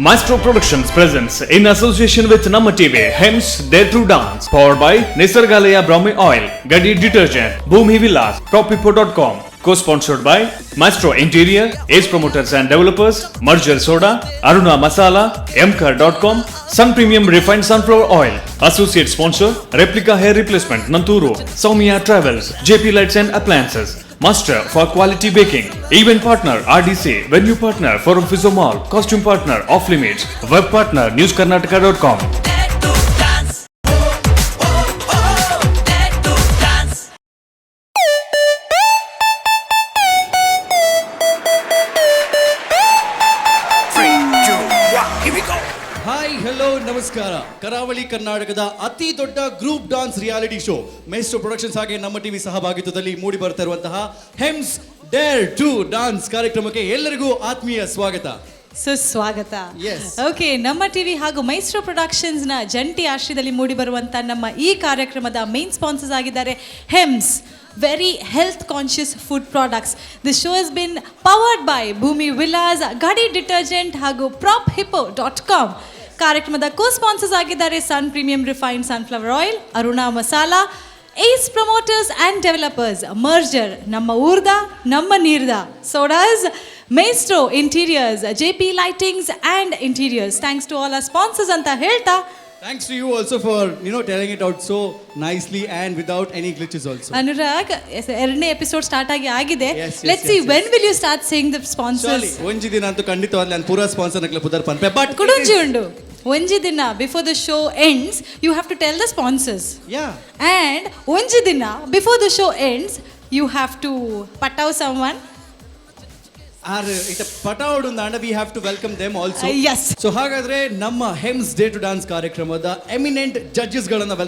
Maestro Productions presents in association with Namma TV, Hems Dare to Dance, powered by Nisargalaya Brahmi Oil, Gadi Detergent, Bhumi Villas, Propipo.com, co-sponsored by Maestro Interior, Ace Promoters and Developers, Merger Soda, Aruna Masala, Mcar.com, Sun Premium Refined Sunflower Oil, associate sponsor, Replica Hair Replacement, Nanturu, Soumya Travels, JP Lights and Appliances, Master for Quality Baking, Event Partner RDC, Venue Partner Forum Fizo Mall, Costume Partner Off Limits, Web Partner NewsKarnataka.com. Hi hello ನಮಸ್ಕಾರ. ಕರಾವಳಿ ಕರ್ನಾಟಕದ ಅತಿ ದೊಡ್ಡ group dance reality show Maestro productions ಹಾಗೆ ನಮ್ಮ TV ಸಹಭಾಗಿತ್ವದಲ್ಲಿ ಮೂಡಿ ಬರ್ತಾ ಇರುವಂತಹ ಹೆಮ್ಸ್ ಡೇರ್ ಟು ಡಾನ್ಸ್ ಕಾರ್ಯಕ್ರಮಕ್ಕೆ ಎಲ್ಲರಿಗೂ ಆತ್ಮೀಯ ಸ್ವಾಗತ, ಸುಸ್ವಾಗತ. Yes. ಓಕೆ, ನಮ್ಮ ಟಿವಿ ಹಾಗೂ ಮೈಸ್ಟ್ರೋ ಪ್ರೊಡಕ್ಷನ್ಸ್ ನ ಜಂಟಿ ಆಶ್ರಯದಲ್ಲಿ ಮೂಡಿ ಬರುವಂತ ನಮ್ಮ ಈ ಕಾರ್ಯಕ್ರಮದ ಮೇನ್ ಸ್ಪಾನ್ಸರ್ಸ್ ಆಗಿದ್ದಾರೆ Hems, very health conscious food products. This show has been powered by Bhoomi Vilas, ಗಡಿ ಡಿಟರ್ಜೆಂಟ್ ಹಾಗೂ prophippo.com. ಕಾರ್ಯಕ್ರಮದ ಕೋ ಸ್ಪಾನ್ಸರ್ಸ್ ಆಗಿದ್ದಾರೆ sun premium refined sunflower oil, Aruna Masala, ace promoters and developers, merger, ನಮ್ಮ ಊರ್ದ ನಮ್ಮ ನೀರ್ದ, sodas, Maestro interiors, JP lightings and interiors. Thanks to all our sponsors ಅಂತ ಹೇಳ್ತಾ, thanks to you also for telling it out so nicely and without any glitches also. Anurag, ಎರಡನೇ episode start ಆಗಿದೆ. Yes, yes, let's see yes, when will you start saying the sponsors. ಒಂಜಿ ದಿನ ಅಂತೂ ಖಂಡಿತವಾಗ್ಲಿ ನಾನು ಪೂರಾ sponsor ನಕ್ಲೆ ಪುದರ್ ಪನ್ಪೆ ಬಟ್ ಕುಡುಂಜಿ ಉಂಡು ಒಂಜಿ ದಿನ before the show ends you have to tell the sponsors, and ಒಂಜಿ ದಿನ before the show ends you have to ಪಟಾವ್ ಸಮ್ವನ್. ಪಟಾವಡು ಅಂಡ we have to welcome them also. Yes. So ಹಾಗಾದ್ರೆ ನಮ್ಮ ಹೆಮ್ಸ್ ಡೇ ಟು ಡಾನ್ಸ್ ಕಾರ್ಯಕ್ರಮದ eminent judges ಗಳನ್ನ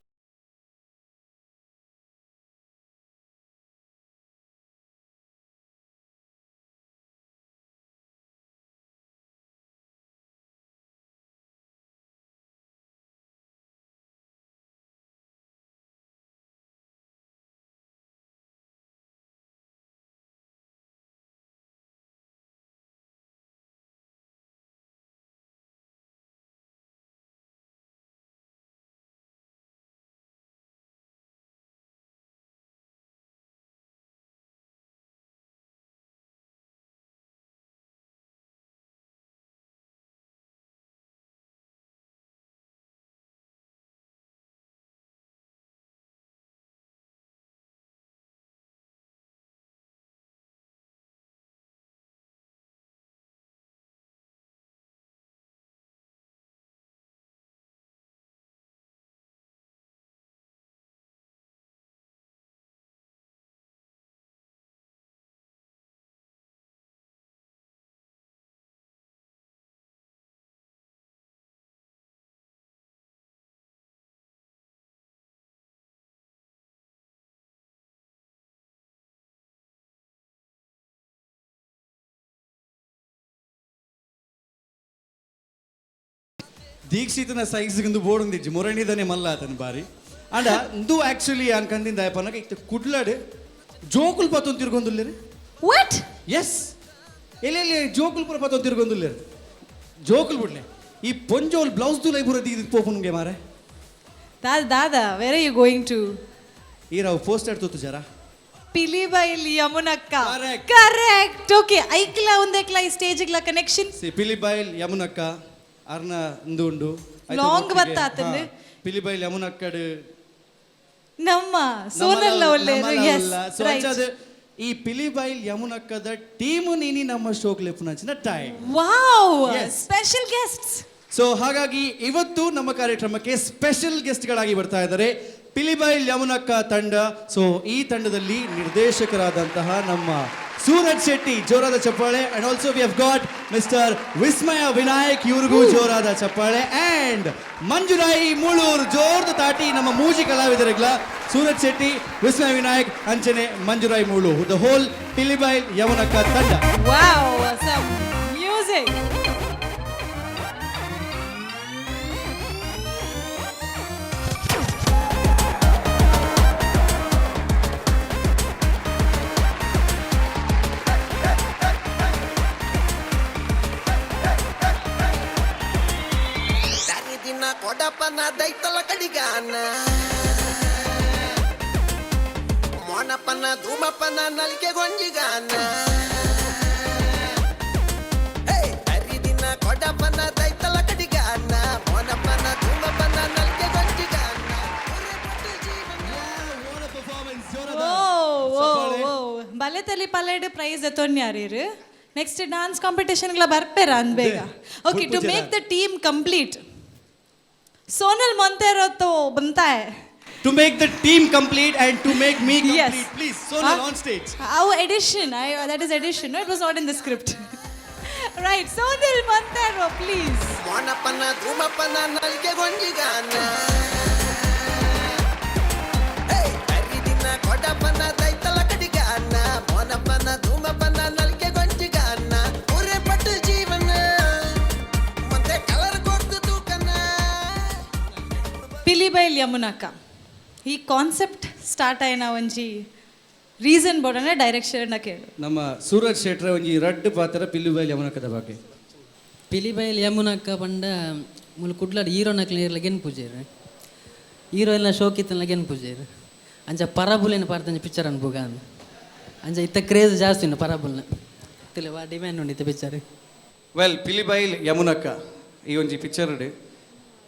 ದೀಕ್ಷಿತನ ಸೈಜ್ಗಿಂದು ಬೋಡುಂದಿಜ್ಜಿ ಮುರಣಿದನೆ ಮಲ್ಲ ಆತನ ಬಾರಿ ಅಂಡ ಇಂದು ಆಕ್ಚುಲಿ ಅನ್ಕಂದಿಂದ ಪನಕ ಇತ್ತು ಕುಡ್ಲಾಡು ಜೋಕುಲ್ ಪತ್ತೊಂದು ತಿರ್ಗೊಂದುಲ್ಲೇರಿ. ವಾಟ್? ಎಸ್, ಎಲ್ಲೆಲ್ಲಿ ಜೋಕುಲ್ ಪುರ ಪತ್ತೊಂದು ತಿರ್ಗೊಂದುಲ್ಲೇರಿ. ಜೋಕುಲ್ ಬಿಡ್ಲೆ ಈ ಪೊಂಜೋಲ್ ಬ್ಲೌಸ್ ತುಲೈ ಪುರ ದಿ ಪೋಪುನ್ಗೆ ಮಾರೆ ದಾದಾ where are you going to? ಈ ರಾವ್ ಪೋಸ್ಟರ್ ತೋತು ಜರ Pilibail Yamunakka. Correct. Correct. Okay, ಐಕ್ಲ ಒಂದೆಕ್ಲ ಈ ಸ್ಟೇಜ್ಗ್ಲ ಕನೆಕ್ಷನ್ ಪಿಲಿಬೈಲ್ ಯಮುನಕ್ಕ ಅರ್ನ ಇಂದು ಉಂಡು ಲಾಂಗ್ ಬತ್ತಾತಂದು ಪಿಲಿಬೈಲ್ ಯಮುನಕ್ಕಡ್ ನಮ್ಮ ಸೋನಲ್ಲ ಒಳ್ಳೆ. ಸೊ ಅಂಚಾದ ಈ ಪಿಲಿಬೈಲ್ ಯಮುನಕ್ಕದ ಟೀಮು ನೀನಿ ನಮ್ಮ ಶೋಕ್ ಲೆಪ್ಪುನಂಚಿನ time. Wow, Yes. Special guests. So ಹಾಗಾಗಿ ಇವತ್ತು ನಮ್ಮ ಕಾರ್ಯಕ್ರಮಕ್ಕೆ ಸ್ಪೆಷಲ್ ಗೆಸ್ಟ್ಗಳಾಗಿ ಬರ್ತಾ ಇದ್ದಾರೆ ಪಿಲಿಬೈಲ್ ಯಮುನಕ್ಕ ತಂಡ. ಸೊ ಈ ತಂಡದಲ್ಲಿ ನಿರ್ದೇಶಕರಾದಂತಹ ನಮ್ಮ ಸೂರಜ್ ಶೆಟ್ಟಿ, ಜೋರಾದ ಚಪ್ಪಾಳೆ. And also we have got mister Vismaya Vinayak, ಇವ್ರಿಗೂ ಜೋರಾದ ಚಪ್ಪಾಳೆ. ಅಂಡ್ ಮಂಜುರಾಯಿ ಮುಳೂರ್, ಜೋರ್ದ ತಾಟಿ ನಮ್ಮ ಮೂಜಿ ಕಲಾವಿದರಿಗಳ ಸೂರಜ್ ಶೆಟ್ಟಿ, ವಿಸ್ಮಯ ವಿನಾಯಕ್, ಅಂಚನೆ ಮಂಜುರಾಯಿ ಮುಳೂರ್, ದ ಹೋಲ್ ಪಿಲಿಬೈಲ್ ಯಮುನಕ್ಕ ತಂಡ. Wow, some music. ಕೊಡಪನ ದೈತಲ ಕಡಿಗಾನ ಮೋನಪನ ಧೂಮಪನ ನಲ್ಗೆ ಗೊಂಜಿಗಾನ ಹರಿದಿನ ಕೊಡಪನ ದೈತಲ ಕಡಿಗಾನ ಮೋನಪನ ಧೂಮಪನ ನಲ್ಗೆ ಗೊಂಜಿಗಾನ ಬಲೆ ತಲಿ ಪಲ್ಲೆಡ್ ಪ್ರೈಸ್ ಎತ್ತೊನ್ಯಾರೀರು ನೆಕ್ಸ್ಟ್ ಡಾನ್ಸ್ ಕಾಂಪಿಟೇಷನ್ಗಳ ಬರ್ಪೇರ ಬೇಗ okay to make the team complete Sonal ಮೊಂತೆರೊತ್ತು ಬಂತಾಯ್ To make the team complete and to make me complete, Yes. please, Sonal on stage. Our edition, that is edition, no? It was not in the script. Right, Sonal Montero, please. ಮೋನಪನ ಧೂಮಪನ ನಲ್ಗೆ ಗೊಂಜಿಗಾನ ಹರಿದಿನ ಕೊಡಪನ ದೈತಲ ಕಡಿಗಾನ ಮೋನಪನ ಧೂಮಪನ ನಲ್ಗೆ ಗೊಂಜಿಗಾನ ಪೂರೆ ಪಟ್ಟು ಜೀವನ ಮತ್ತೆ ಕಲರ್ ಕೊಡ್ತು ತೂಕನ ಪಿಲಿಬೈಲ್ ಯಮುನಕ್ಕ ಈ ಕಾನ್ಸೆಪ್ಟ್ ಸ್ಟಾರ್ಟ್ ಆಯ್ನ ಒಂಜಿ ರೀಸನ್ ಬೋಡನೆ ಡೈರೆಕ್ಷನ್ ಕೇಳು ನಮ್ಮ ಸೂರಜ್ ಶೆಟ್ರ ಒಂಜಿ ರಡ್ಡ್ ಪಾತ್ರ ಪಿಲ್ಲುಬೈಲ್ ಯಮುನಕ್ಕದ ಬಗ್ಗೆ ಪಿಲಿಬೈಲ್ ಯಮುನಕ್ಕ ಪಂಡ ಮುಲ್ ಕುಡ್ಲಾಡ್ ಹೀರೋನಕ್ಲ ಇರ್ಲಗೆನ್ ಪೂಜೆರು ಹೀರೋ ಎಲ್ಲ ಶೋಕಿತ್ತನ್ಲಗೆನ್ ಪೂಜೆರು ಅಂಚ ಪರಾಬುಲೇನ ಪಾಡ್ತಂಜ ಪಿಕ್ಚರ್ ಅನ್ಬೋಗ ಅಂಚ ಇತ್ತ ಕ್ರೇಜ್ ಜಾಸ್ತಿ ಉಂಡು ಪರಾಬುಲ್ನ ತಿಳಿವಾ ಡಿಮ್ಯಾಂಡ್ ಉಂಡು ಇತ್ತ ಪಿಕ್ಚರ್ ವೆಲ್ ಪಿಲಿಬೈಲ್ ಯಮುನಕ್ಕ ಈ ಒಂಜಿ picture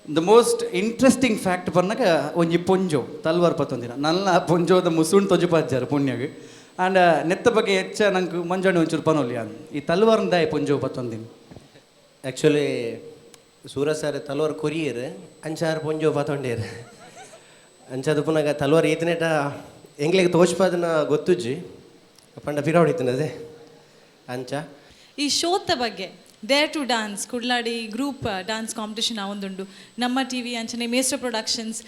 the most interesting fact ಪನ್ನಗ ಒಂಜಿ ಪೊಂಜೋ ತಲ್ವಾರ್ ಪತ್ತೊಂದಿನ ನಲ್ಲ ಪೊಂಜೋದ ಮುಸುಣ್ ತೊಂಜು ಪಾಜ್ಜಾರು ಪುಣ್ಯಗ್ ಆ್ಯಂಡ್ ನೆತ್ತ ಬಗ್ಗೆ ಹೆಚ್ಚ ನಂಗೆ ಮಂಜಾಣಿ ಒಂಚೂರು ಪನೋಲಿ ಅಂದ್ ಈ ತಲ್ವಾರ್ನ ದಾಯ ಪೊಂಜೋ ಪತ್ತೊಂದಿನ ಆ್ಯಕ್ಚುಲಿ ಸೂರಜ್ ಸರ್ ತಲ್ವಾರ್ ಕೊರಿಯರ್ ಅಂಚಾರು ಪೊಂಜೋ ಪಾತೊಂಡೇರು ಅಂಚದು ಪುನಗ ತಲ್ವಾರ್ ಈತನೇಟ ಎಂಗ್ಲಿಗೆ ತೋಚ್ಪಾದನ ಗೊತ್ತುಜ್ಜಿ ಪಂಡ ಪಿರಾವಡಿತನದೆ ಅಂಚ ಈ ಶೋತ ಬಗ್ಗೆ ಡೇರ್ ಟು ಡಾನ್ಸ್ ಕುಡ್ಲಾಡಿ ಗ್ರೂಪ್ ಡಾನ್ಸ್ ಕಾಂಪಿಟೇಷನ್ ಆವೊಂದುಂಡು ನಮ್ಮ ಟಿವಿ ಅಂಚನೆ maestro productions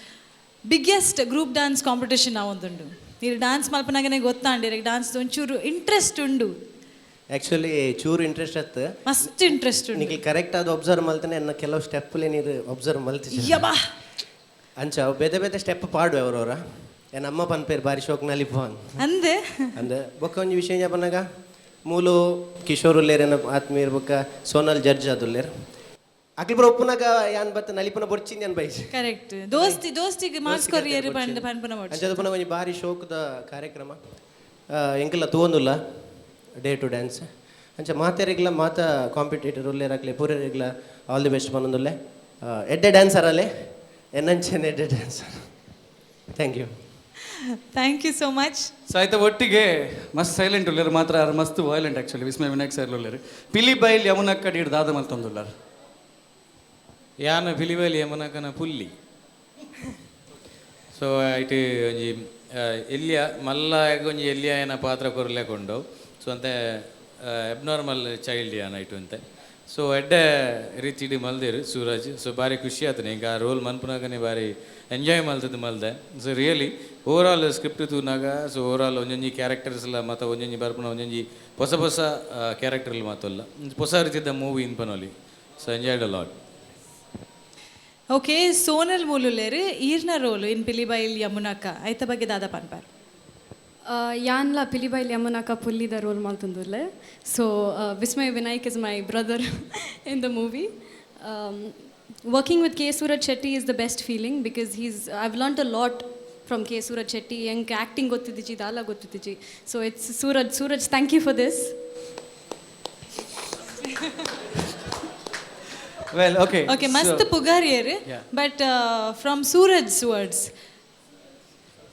biggest group dance competition ಆವೊಂದುಂಡು ನೀರು ಡಾನ್ಸ್ ಮಲ್ಪನಾಗನೆ ಗೊತ್ತಾಂಡಿ ಡಾನ್ಸ್ ಒಂಚೂರು ಇಂಟ್ರೆಸ್ಟ್ ಉಂಡು ಆ್ಯಕ್ಚುಲಿ ಚೂರು ಇಂಟ್ರೆಸ್ಟ್ ಅತ್ತು ಮಸ್ತ್ ಇಂಟ್ರೆಸ್ಟ್ ಉಂಡು ನಿಮಗೆ ಕರೆಕ್ಟ್ ಆದ ಒಬ್ಸರ್ವ್ ಮಲ್ತಾನೆ ಎನ್ನ ಕೆಲವು ಸ್ಟೆಪ್ಲೆ ನೀರು ಒಬ್ಸರ್ವ್ ಮಲ್ತಿ ಯಬಾ ಅಂಚ ಅವು ಬೇತೆ ಬೇತೆ ಸ್ಟೆಪ್ ಪಾಡು ಅವರವರ ಏನ ಅಮ್ಮ ಪನ್ಪೇರು ಬಾರಿ ಶೋಕ್ನಲ್ಲಿ ಫೋನ್ ಅಂದೆ ಅಂದ ಬೊಕ್ಕ ಒಂಜಿ ವಿಷಯ ಜಪನಾಗ ಮೂಲು ಕಿಶೋರ್ ಉಲ್ಲೇರೇನ ಆತ್ಮೀಯರ್ ಬೊಕ್ಕ ಸೋನಲ್ ಜಡ್ಜ್ ಅದುಲ್ಲೇರ್ ಅಕ್ಲಿ ಬರ ಒಪ್ಪುನಾಗ ಯಾನ್ ಬತ್ತ ನಲಿಪುನ ಬೊಡ್ಚಿಂದಿ ಅನ್ ಬೈಸ್ ಕರೆಕ್ಟ್ ದೋಸ್ತಿಗೆ ಮಾರ್ಕ್ಸ್ ಕೊರಿಯರ್ ಪನ್ಪನ ಅಂಚದ ಪುನಗ ಒಂಜಿ ಬಾರಿ ಶೋಕದ ಕಾರ್ಯಕ್ರಮ ಎಂಕಲ್ಲ ತೂವೊಂದುಲ್ಲ ಡೇ ಟು ಡ್ಯಾನ್ಸ್ ಅಂಚ ಮಾತೆರಿಗ್ಲ ಮಾತ ಕಾಂಪಿಟೇಟರ್ ಉಲ್ಲೇರಾಗ್ಲಿ ಪೂರೆರಿಗ್ಲ ಆಲ್ ದಿ ಬೆಸ್ಟ್ ಪನ್ನೊಂದುಲ್ಲೆ ಎಡ್ಡೆ ಡ್ಯಾನ್ಸರ್ ಅಲ್ಲೇ ಎನ್ನಂಚೆನ್ ಎಡ್ಡೆ dancer thank you thank you so much so ಆಯ್ತಾ ಒಟ್ಟಿಗೆ ಮಸ್ತ್ ಸೈಲೆಂಟ್ ಉಳ್ಳೇರು ಮಾತ್ರ ಮಸ್ತ್ violent actually Vismaya Vinayak sir ಉಳ್ಳೇರು ಪಿಲಿಬೈಲ್ ಯಮುನಕ್ಕ ಡೀಡ್ ದಾದ ಮಲ್ತೊಂದುಲ್ಲಾರ ಯಾನ ಪಿಲಿಬೈಲ್ ಯಮುನಕನ ಪುಲ್ಲಿ ಸೊ ಐಟ್ ಒಂಜಿ ಎಲ್ಲಿಯ ಮಲ್ಲ ಒಂಜಿ ಎಲ್ಲಿಯ ಏನ ಪಾತ್ರ ಕೊರ್ಲೆಕೊಂಡು ಸೊ ಅಂತೆ ಅಬ್ನಾರ್ಮಲ್ ಚೈಲ್ಡ್ ಯಾನ ಐಟು ಅಂತೆ ಸೊ ಎಡ್ಡೆ ರೀತಿಡಿ ಮಲ್ದೇರು ಸೂರಜ್ ಸೊ ಭಾರಿ ಖುಷಿ ಆತನೆ ಈಗ ಆ ರೋಲ್ ಮನ್ಪುನಾಗನೆ ಭಾರಿ ಎಂಜಾಯ್ ಮಲ್ತದ್ದು ಮಲ್ದೆ ಸೊ ರಿಯಲಿ ಓವರಾಲ್ ಸ್ಕ್ರಿಪ್ಟ್ ತೂನಾಗ ಸೊ ಓವರಾಲ್ ಒಂಜೊಂಜಿ ಕ್ಯಾರೆಕ್ಟರ್ಸ್ ಎಲ್ಲ ಮತ್ತು ಒಂಜೊಂಜಿ ಬರ್ಪುನ ಒಂಜೊಂಜಿ ಹೊಸ ಹೊಸ ಕ್ಯಾರೆಕ್ಟರ್లు ಮಾತಲ್ಲ ಹೊಸ ರೀತಿಯ ಮೂವಿ ಇನ್ಪನೋಲಿ so enjoyed a lot okay Sonal ಮೂಲುಲೇರು ಈರ್ನ ರೋಲು ಇನ್ ಪಿಲಿಬೈಲ್ ಯಮುನಕ್ಕ ಐತ ಬಗ್ಗೆ ದಾದ ಪನ್ಪಾರ್ ಯಾನ್ಲ ಪಿಲಿಬೈಲ್ ಯಮುನಕ ಪುಲ್ಲಿದ ರೋಲ್ ಮಾಡ್ತಂದುಲ್ಲೆ so Vismay Vinayak is my brother in the movie working with K. Suraj Shetty is the best feeling because I've learnt a lot from K. Suraj Shetty. Yank acting gottidiji, dala gottidiji. So it's Suraj, thank you for this. Well okay okay ಮಸ್ತ್ ಪುಗಾರಿಯರು but from Suraj words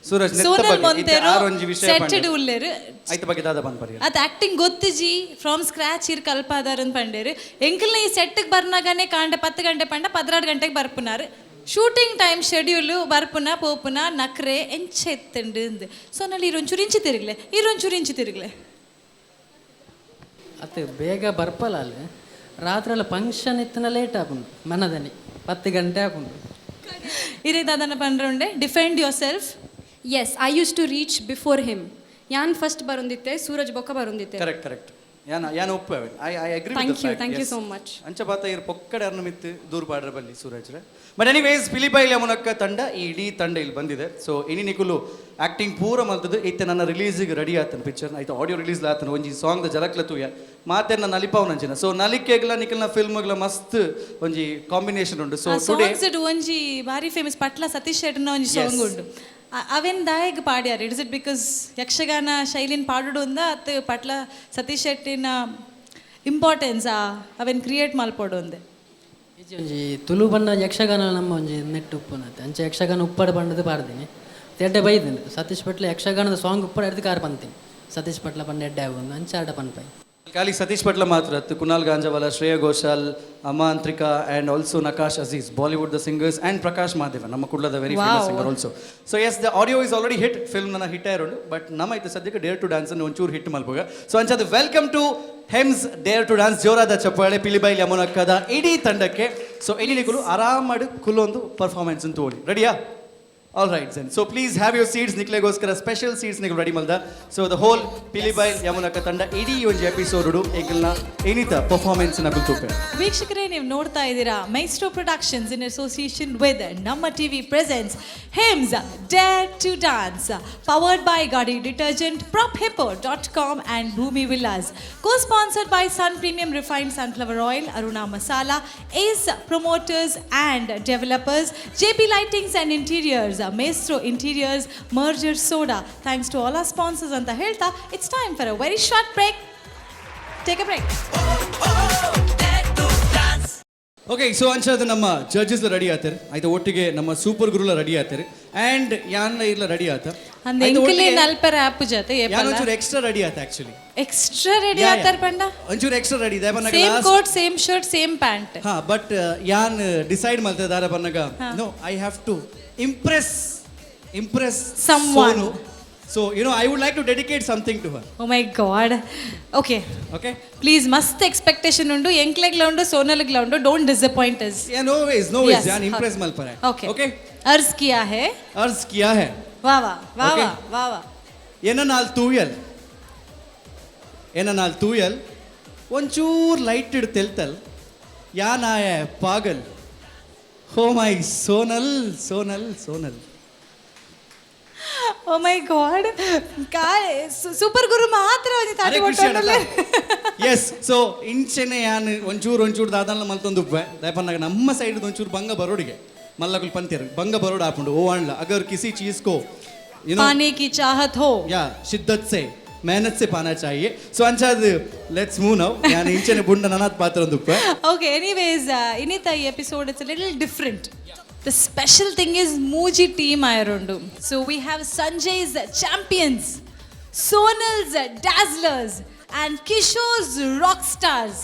Suraj Sonal Monteiro ಆರೊಂಜಿ ವಿಷಯ settled ಉಲ್ಲೇರು ಐತ ಬಗ್ಗೆ ದಾದ ಪನ್ಪರಿ ಅದು acting ಗೊತ್ತಿಜಿ from scratch ಇರ್ ಕಲ್ಪಾದಾರನ್ ಪಂಡೇರು ಎಂಕಲ್ನ ಈ ಸೆಟ್ಗೆ ಬರ್ನಾಗನೆ ಕಾಂಡೆ 10 ಗಂಟೆ ಪಂಡ 16 ಗಂಟೆಗೆ ಬರ್ಪುನಾರು ಶೂಟಿಂಗ್ ಟೈಮ್ ಶೆಡ್ಯೂಲು ಬರ್ಪುನ ಪೋಪುನ ನಕ್ರೆ ಎಂಚ ಎತ್ತಂಡು ಸೋನಲ್ಲಿ ಇರೊಂಚೂರು ಇಂಚಿ ತಿರುಗ್ಲೆ ಅತ್ತೆ ಬೇಗ ಬರ್ಪಲ್ಲ ಅಲ್ಲಿ ರಾತ್ರಿ ಫಂಕ್ಷನ್ ಇತ್ತನ ಲೇಟ್ ಆಪುಂಡು ಮನದನಿ 10 ಗಂಟೆ ಆಪುಂಡು ಇರೇ ದಾದನ ಪಂಡ್ರೆ defend yourself Yes, I used to reach before him. ಯಾನ್ ಫಸ್ಟ್ ಬರೊಂದಿತ್ತೆ ಸೂರಜ್ ಬೊಕ್ಕ ಬರೊಂದಿತ್ತೆ ಕರೆಕ್ಟ್ ಯಾನ್ ಒಪ್ಪುವೆ I agree thank you so much ಅಂಚ ಬಾತ ಇರ್ ಪೊಕ್ಕಡೆ ಅರ್ನ ಮಿತ್ತು ದೂರ ಪಾಡ್ರ ಬಲ್ಲಿ ಸೂರಜ್ ಬಟ್ ಎನಿವೇಸ್ ಪಿಲಿಬೈಲ್ ಯಮುನಕ್ಕ ತಂಡ ಈ ಇಡೀ ತಂಡ ಇಲ್ಲಿ ಬಂದಿದೆ ಸೊ ಇನಿ ನಿಕುಲು ಆಕ್ಟಿಂಗ್ ಪೂರ ಮಲ್ತದ್ದು ಇತ್ತೆ ನನ್ನ ರಿಲೀಸಿಗೆ ರೆಡಿ ಆತನ ಪಿಕ್ಚರ್ ಆಯ್ತು ಆಡಿಯೋ ರಿಲೀಸ್ ಆತನ ಒಂಜಿ ಸಾಂಗ್ ದ ಜಲಕ್ಲ ತೂಯ ಮಾತೆರ್ನ ನಲಿಪಾವನಂಚಿನ ಸೊ ನಲಿಕೆಗ್ಲ ನಿಖಲ್ನ ಫಿಲ್ಮ್ಗ್ಲ ಮಸ್ತ್ ಒಂಜಿ ಕಾಂಬಿನೇಷನ್ ಉಂಡು ಸೊ ಟುಡೇ ಸಾಂಗ್ಸ್ ಒಂಜಿ ಬಾರಿ ಫೇಮಸ್ ಪಟ್ಲ ಸತೀಶ್ ಶೆಟ್ಟರ್ನ ಒಂಜಿ ಸಾಂಗ್ ಉಂಡು ಅವೆನ್ ದಾಯಗ್ ಪಾಡ್ಯಾರ ಇಟ್ಸ್ ಇಟ್ ಬಿಕಾಸ್ ಯಕ್ಷಗಾನ ಶೈಲಿನ ಪಾಡುಡು ಅಂದ ಅತ್ ಪಟ್ಲ ಸತೀಶ್ ಶೆಟ್ಟಿನ ಇಂಪಾರ್ಟೆನ್ಸ್ ಅವೆನ್ ಕ್ರಿಯೇಟ್ ಮಲ್ಪೋಡು ಅಂದೆ ಈಚೆ ಒಂಜಿ ತುಳು ಬಣ್ಣ ಯಕ್ಷಗಾನ ನಮ್ಮ ಒಂಜಿ ನೆಟ್ಟು ಉಪ್ಪುನತ್ತೆ ಅಂಚೆ ಯಕ್ಷಗಾನ ಉಪ್ಪಡು ಬಣ್ಣದ ಪಾಡ್ತೀನಿ ಎಡ್ಡೆ ಬೈದಿನಿ ಸತೀಶ್ ಪಟ್ಲ ಯಕ್ಷಗಾನದ ಸಾಂಗ್ ಉಪ್ಪಡು ಎಡ್ದು ಕಾರ್ ಪಂತೀನಿ ಸತೀಶ್ ಪಟ್ಲ ಪಂಡ ಎಡ್ಡೆ ಆಗುಂದು ಅಂಚೆ ಆಟ ಪನ್ಪೈ ಖಾಲಿ ಸತೀಶ್ ಪಟ್ಲ ಮಾತ್ರ ಕುನಾಲ್ ಗಾಂಜಾವಾಲ ಶ್ರೇಯಾ ಘೋಷಾಲ್ ಅಮಾಂತ್ರಿಕಾ and also Nakash Aziz Bollywood the singers and Prakash Madeva ನಮ್ಮ ಕುಡ್ಲದ very famous singer also so yes the audio is already hit film ನನ್ನ ಹಿಟ್ ಆಯ್ರೋಡು ಬಟ್ ನಮ್ಮ ಐತೆ ಸದ್ಯಕ್ಕೆ ಡೇರ್ ಟು ಡ್ಯಾನ್ಸ್ ಅನ್ನು ಒಂಚೂರು ಹಿಟ್ ಮಲ್ಪೋಗ ಸೊ ಅಂಚದು welcome to Hems dare to dance ಜೋರಾದ ಚಪ್ಪಾಳೆ ಪಿಲಿಬೈಲ್ ಯಮುನಕ್ಕದ ಇಡೀ ತಂಡಕ್ಕೆ ಸೊ ಇಡೀ ಆರಾಮಾಡು ಕುಲ್ಲೊಂದು ಪರ್ಫಾರ್ಮೆನ್ಸ್ ಅಂತ ತೋಳಿ ರೆಡಿಯಾ All right, then. So please have your seats. Niklegoskara special seats nikku ready malda. So the whole Pilibai Yamunaka Tanda idi onji episode udu engelna enita performance na biltupe. ವೀಕ್ಷಕರೇ ನೀವು ನೋಡ್ತಾ ಇದ್ದೀರಾ Maestro productions in association with ನಮ್ಮ TV presents Hems dare to dance powered by Ghadi detergent prophippo.com and Bhumi Villas. Co-sponsored by Sun Premium Refined Sunflower Oil, Aruna Masala, Ace Promoters and Developers, JP Lightings and Interiors, Maestro Interiors, Merger Soda. Thanks to all our sponsors ಅಂತ ಹೇಳ್ತಾ it's time for a very short break. Take a break. Okay so ಅಂಚದು ನಮ್ಮ judges ready ಆತಾರೆ ಆಯ್ತು ಒಟ್ಟಿಗೆ ನಮ್ಮ super ಗುರುಲ ready ಆತಾರೆ ಆ್ಯಂಡ್ ಯಾನ್ ಇಲ್ಲ ರೆಡಿ ಆತ ಅಂದ ಎಂಕಲೆ ನಲ್ಪರ ಆಪ್ ಜೊತೆ ಯಾನ್ ಒಂಚೂರು ಎಕ್ಸ್ಟ್ರಾ ರೆಡಿ ಆತ ಆಕ್ಚುಲಿ ಎಕ್ಸ್ಟ್ರಾ ರೆಡಿ ಆತರ ಪಂಡ ಒಂಚೂರು ಎಕ್ಸ್ಟ್ರಾ ರೆಡಿ ಇದೆ ಬನ್ನಗ same coat same shirt same pant ಹಾ ಬಟ್ ಯಾನ್ ಡಿಸೈಡ್ ಮಾಡ್ತಾ ಇದ್ದಾರೆ ಬನ್ನಗ no I have to impress Someone. So, you know, I would like to dedicate something to her. Oh my god. Okay. Okay? Please, must expectation undu, enklagla undu, sonalagla undu, don't disappoint us. Yeah, no ways. Yes. Yan impress mal par hai. Okay. Okay? Arz kiya hai. Arz kiya hai. Wow, wow, wow, Okay. wow, wow. Ena naal tuyal. Onchur light id teltal. Yan aaya hai pagal. Oh my sonal. Oh my god. Kai super guru ಮಾತ್ರ ಒಂದು ತಾಟಿ ಹೊಟ್ಟೊಂಡಲೆ. Yes. So ಇಂಚೆನೆ ಯಾನ್ ಒಂಚೂರು ದಾದನ ಮಲ್ತೊಂದುಪ್ಪೆ ದಯಪನ್ನಾಗ ನಮ್ಮ side ಒಂಚೂರು ಬಂಗ ಬರೋಡಿಗೆ ಮಲ್ಲಗುಲ್ ಪಂತಿರ ಬಂಗ ಬರೋಡ್ ಆಪುಂಡು ಓ ಅಂಡ್ಲ ಅಗರ್ ಕಿಸಿ cheese को you know पाने की चाहत हो या शिद्दत से मेहनत से पाना चाहिए so ಅಂಚಾದ let's move now ಯಾನ್ ಇಂಚೆನೆ ಬುಂಡ ನನಾತ್ ಪಾತ್ರ ಒಂದುಪ್ಪೆ. Okay, anyways, inita ಈ episode it's a little different. The special thing is Muji team Ayarondu. So we have Sanjay's champions, Sonal's dazzlers, and Kishore's rock stars.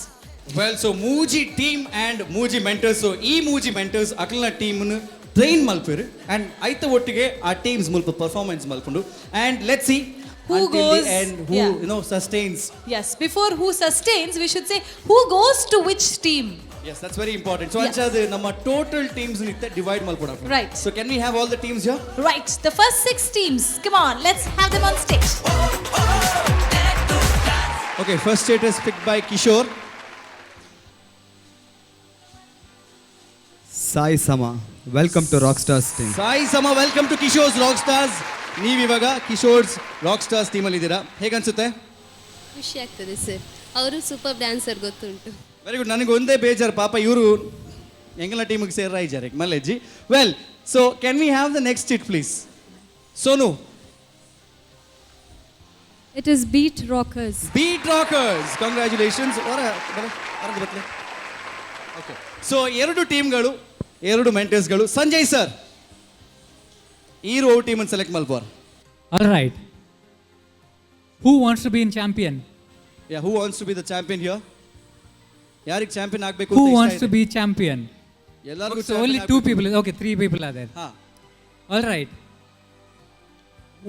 Well, so Muji team and Muji mentors. So ee Muji mentors akalna team nu train malpir and aita ottige our teams mulpa performance malpundu and let's see Who until goes, the end who yeah. you know sustains. Yes, before who sustains, we should say who goes to which team. Yes, that's very important. So Yes. anchadu namma total teams ni divide malpoda. Right. So can we have all the teams here? Right, the first 6 teams. Come on, let's have them on stage. Okay, first state is picked by Kishore. Sai Sama, welcome to Rockstars team. Sai Sama, welcome to Kishore's Rockstars. ನೀವು ಇವಾಗ ಕಿಶೋರ್ಸ್ rock stars ಟೀಮಲ್ಲಿ ಇದ್ದೀರಾ ಹೇಗೆ ಅನ್ಸುತ್ತೆ ಖುಷಿ ಆಗ್ತದೆ sir ಅವರು super dancer ಗೊತ್ತುಂಟು ವೆರಿ ಗುಡ್ ನನಗೆ ಒಂದೇ ಬೇಜಾರು ಪಾಪ ಇವರು ಎಂಗೆಲ್ಲ ಟೀಮಿಗೆ ಸೇರ ಇದ್ದಾರೆ ಮಲ್ಲೆಜ್ಜಿ well so can we have the next it please Sonu It is Beat Rockers. Beat Rockers congratulations okay so ಎರಡು ಟೀಮ್ಗಳು ಎರಡು ಮೆಂಟರ್ಸ್ಗಳು ಸಂಜಯ್ ಸರ್ ಈ ರೋ ಟೀಮನ್ನು ಸೆಲೆಕ್ಟ್ ಮಲ್ಬೋರ್ All right. Who wants to be in champion? Yeah who wants to be the champion here ಯಾರಿಗೆ champion ಆಗಬೇಕು Who wants to be champion? ಎಲ್ಲರಿಗೂ So only 2 people. Okay, 3 people are there. ಹಾ All right.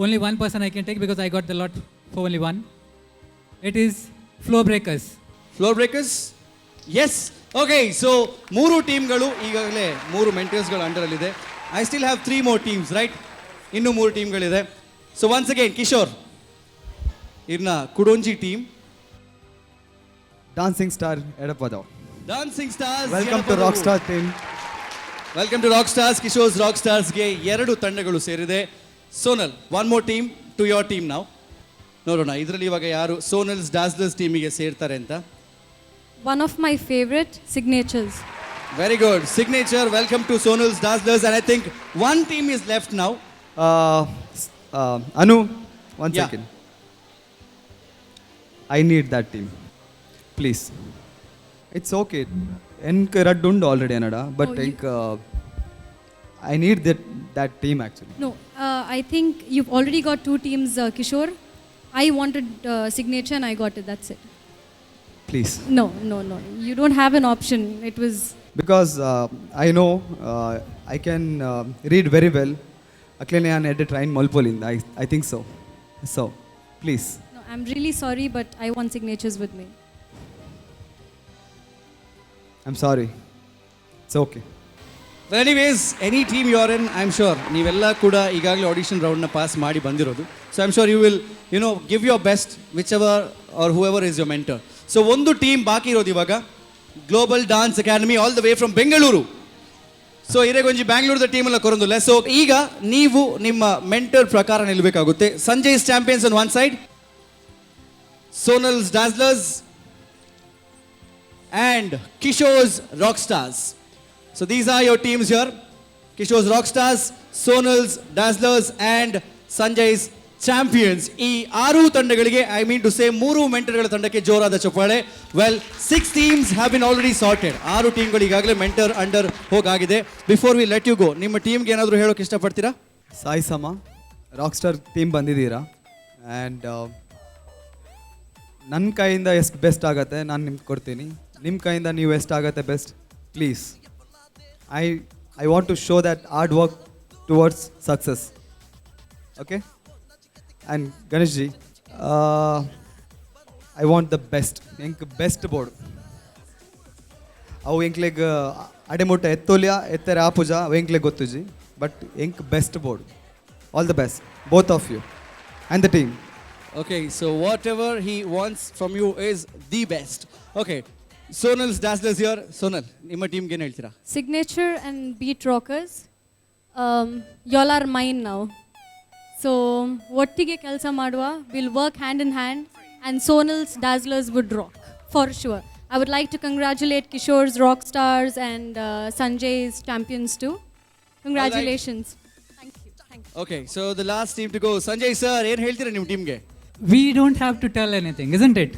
Only one person I can take because I got the lot for only one. It is Floor Breakers. Floor Breakers yes okay so ಮೂರು ಟೀಮ್ಗಳು ಈಗಾಗಲೇ ಮೂರು ಮೆಂಟರ್ಸ್ಗಳು ಅಂಡರಲ್ಲಿದೆ I still have 3 more teams right ಇನ್ನೂ 3 ಟೀಮ್ಗಳಿದೆ so once again Kishore ಇನ್ನ ಕುಡೊಂಜಿ team Dancing Star Edapadav. Dancing Stars Welcome to Rockstar team. Welcome to Rockstars Kishore's Rock ಸ್ಟಾರ್ಸ್ಗೆ ಎರಡು ತಂಡಗಳು ಸೇರಿದೆ Sonal one more team to your team ನಾವು ನೋಡೋಣ ಇದರಲ್ಲಿ ಇವಾಗ ಯಾರು ಸೋನಲ್ಸ್ ಡಾಸ್ಲರ್ಸ್ ಟೀಮಿಗೆ ಸೇರ್ತಾರೆ ಅಂತ. One of my favorite signatures. Very good. Signature, welcome to Sonal's Dazzlers. And I think one team is left now. Anu, one Yeah. second. I need that team. Please. It's okay. Enk raddund already anada, but Oh, I need that team actually. No, I think you've already got two teams, Kishore. I wanted signature and I got it. That's it. Please. No. You don't have an option. It was. Because I know I can read very well. Aklene an edit train Molpolinda. I think so. So, please. No, I'm really sorry, but I want signatures with me. I'm sorry. It's okay. But anyways, any team you're in, I'm sure ನೀವೆಲ್ಲ ಕೂಡ ಈಗಾಗಲೇ audition ರೌಂಡ್ನ pass ಮಾಡಿ ಬಂದಿರೋದು. So I'm sure you will, give your best, whichever or whoever is your mentor. So ಒಂದು team ಬಾಕಿ ಇರೋದು ಇವಾಗ Global Dance Academy all the way from Bengaluru. So ಇರೇಗೊಂಜಿ ಬ್ಯಾಂಗ್ಳೂರ್ದ ಟೀಮೆಲ್ಲ ಕೊರೊಂದಿಲ್ಲ. ಸೊ ಈಗ ನೀವು ನಿಮ್ಮ ಮೆಂಟರ್ ಪ್ರಕಾರ ನಿಲ್ಲಬೇಕಾಗುತ್ತೆ. Sanjay's Champions on one side, Sonal's Dazzlers and Kishore's Rockstars. So these are your teams here. Kishore's Rockstars, Sonal's Dazzlers and Sanjay's Champions. ಈ 6 ತಂಡಗಳಿಗೆ ಐ ಮೀನ್ ಟು ಸೇ 3 ಮೆಂಟರ್ಗಳ ತಂಡಕ್ಕೆ ಜೋರಾದ ಚಪ್ಪಾಳೆ. Well 6 teams have been already sorted. 6 ಟೀಮ್ಗಳು ಈಗಾಗಲೇ mentor under ಹೋಗಾಗಿದೆ. Before we let you go, ನಿಮ್ಮ ಟೀಮ್ಗೆ ಏನಾದರೂ ಹೇಳೋಕೆ ಇಷ್ಟಪಡ್ತೀರಾ? ಸಾಯಿ ಸಮ ರಾಕ್ಸ್ಟಾರ್ ಟೀಮ್ ಬಂದಿದ್ದೀರಾ ಆ್ಯಂಡ್ ನನ್ನ ಕೈಯಿಂದ ಎಷ್ಟು ಬೆಸ್ಟ್ ಆಗುತ್ತೆ ನಾನು ನಿಮ್ಗೆ ಕೊಡ್ತೀನಿ. ನಿಮ್ಮ ಕೈಯಿಂದ ನೀವು ಎಷ್ಟಾಗತ್ತೆ best please. I want to show that hard work towards success. Okay and Ganesh ji I want the best. ಎಂಕ್ ಬೆಸ್ಟ್ ಬೋರ್ಡ್ ಅವು ಎಂಕ್ಲೆಗ್ ಅಡೆಮುಟ್ಟ ಎತ್ತೋಲ್ಯ ಎತ್ತರ ಆ ಪೂಜಾ ಅವು ಎಂಕ್ಲೆಗ್ ಗೊತ್ತು ಜಿ. ಬಟ್ ಎಂಕ್ best board. All the best both of you and the team. Okay, so whatever he wants from you is the best. Okay, Sonal's Dazzlers here. Sonal, ನಿಮ್ಮ ಟೀಮ್ಗೆ ಏನು ಹೇಳ್ತೀರಾ? Signature and Beat Rockers. Y'all are mine now. So ಒಟ್ಟಿಗೆ ಕೆಲಸ ಮಾಡುವ, we'll work hand in hand and Sonal's Dazzlers would rock for sure. I would like to congratulate Kishore's Rockstars and Sanjay's Champions too. Congratulations. Thank you. Okay, so the last team to go. Sanjay sir, ಏನು ಹೇಳ್ತೀರಾ ನಿಮ್ಮ ಟೀಮ್ಗೆ? We don't have to tell anything, isn't it?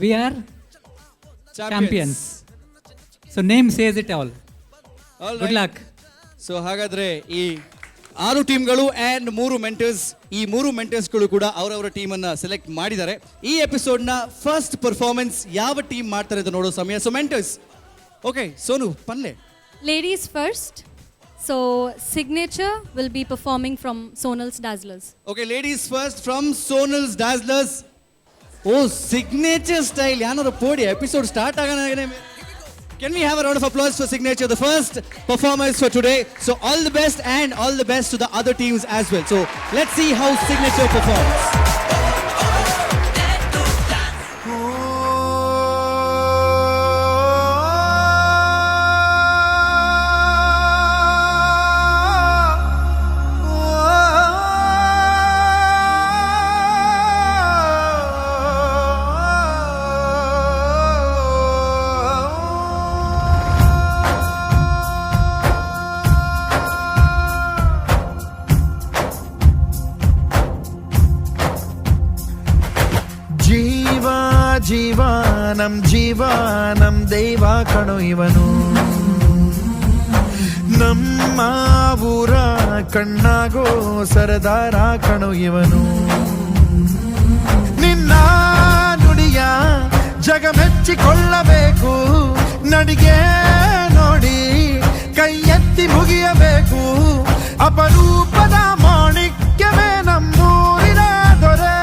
We are champions. So name says it all. Good luck. So ಹಾಗಾದ್ರೆ ಈ 6 ಟೀಮ್ಗಳು and 3 mentors, ಈ 3 ಮೆಂಟರ್ಸ್ಗಳು ಕೂಡ ಅವರವರ ಟೀಮನ್ನು select ಮಾಡಿದ್ದಾರೆ. ಈ ಎಪಿಸೋಡ್ನ ಫಸ್ಟ್ ಪರ್ಫಾರ್ಮೆನ್ಸ್ ಯಾವ ಟೀಮ್ ಮಾಡ್ತಾರೆ ಅಂತ ನೋಡೋ ಸಮಯ. ಸೊ ಮೆಂಟರ್ಸ್, ಓಕೆ ಸೋನು ಪನ್ಲೆ. Ladies first. So Signature will be performing from Sonal's Dazzlers. Okay, ladies first from Sonal's Dazzlers. Oh, signature style. ಯಾನಾದ್ರು ಪೋಡಿ ಎಪಿಸೋಡ್ ಸ್ಟಾರ್ಟ್ ಆಗೋಣ. Can we have a round of applause for Signature, the first performers for today? So all the best and all the best to the other teams as well. So let's see how Signature performs. ಜೀವಾನಂ ದೈವ ಕಣೋ ಇವನು, ನಮ್ಮ ಊರ ಕಣ್ಣಾಗೋ ಸರದಾರ ಕಣೋ ಇವನು. ನಿನ್ನ ನುಡಿಯ ಜಗ ಮೆಚ್ಚಿಕೊಳ್ಳಬೇಕು, ನಡಿಗೆ ನೋಡಿ ಕೈ ಎತ್ತಿ ಮುಗಿಯಬೇಕು. ಅಪರೂಪದ ಮಾಣಿಕ್ಯವೇ ನಮ್ಮೂರಿನ ದೊರೆ.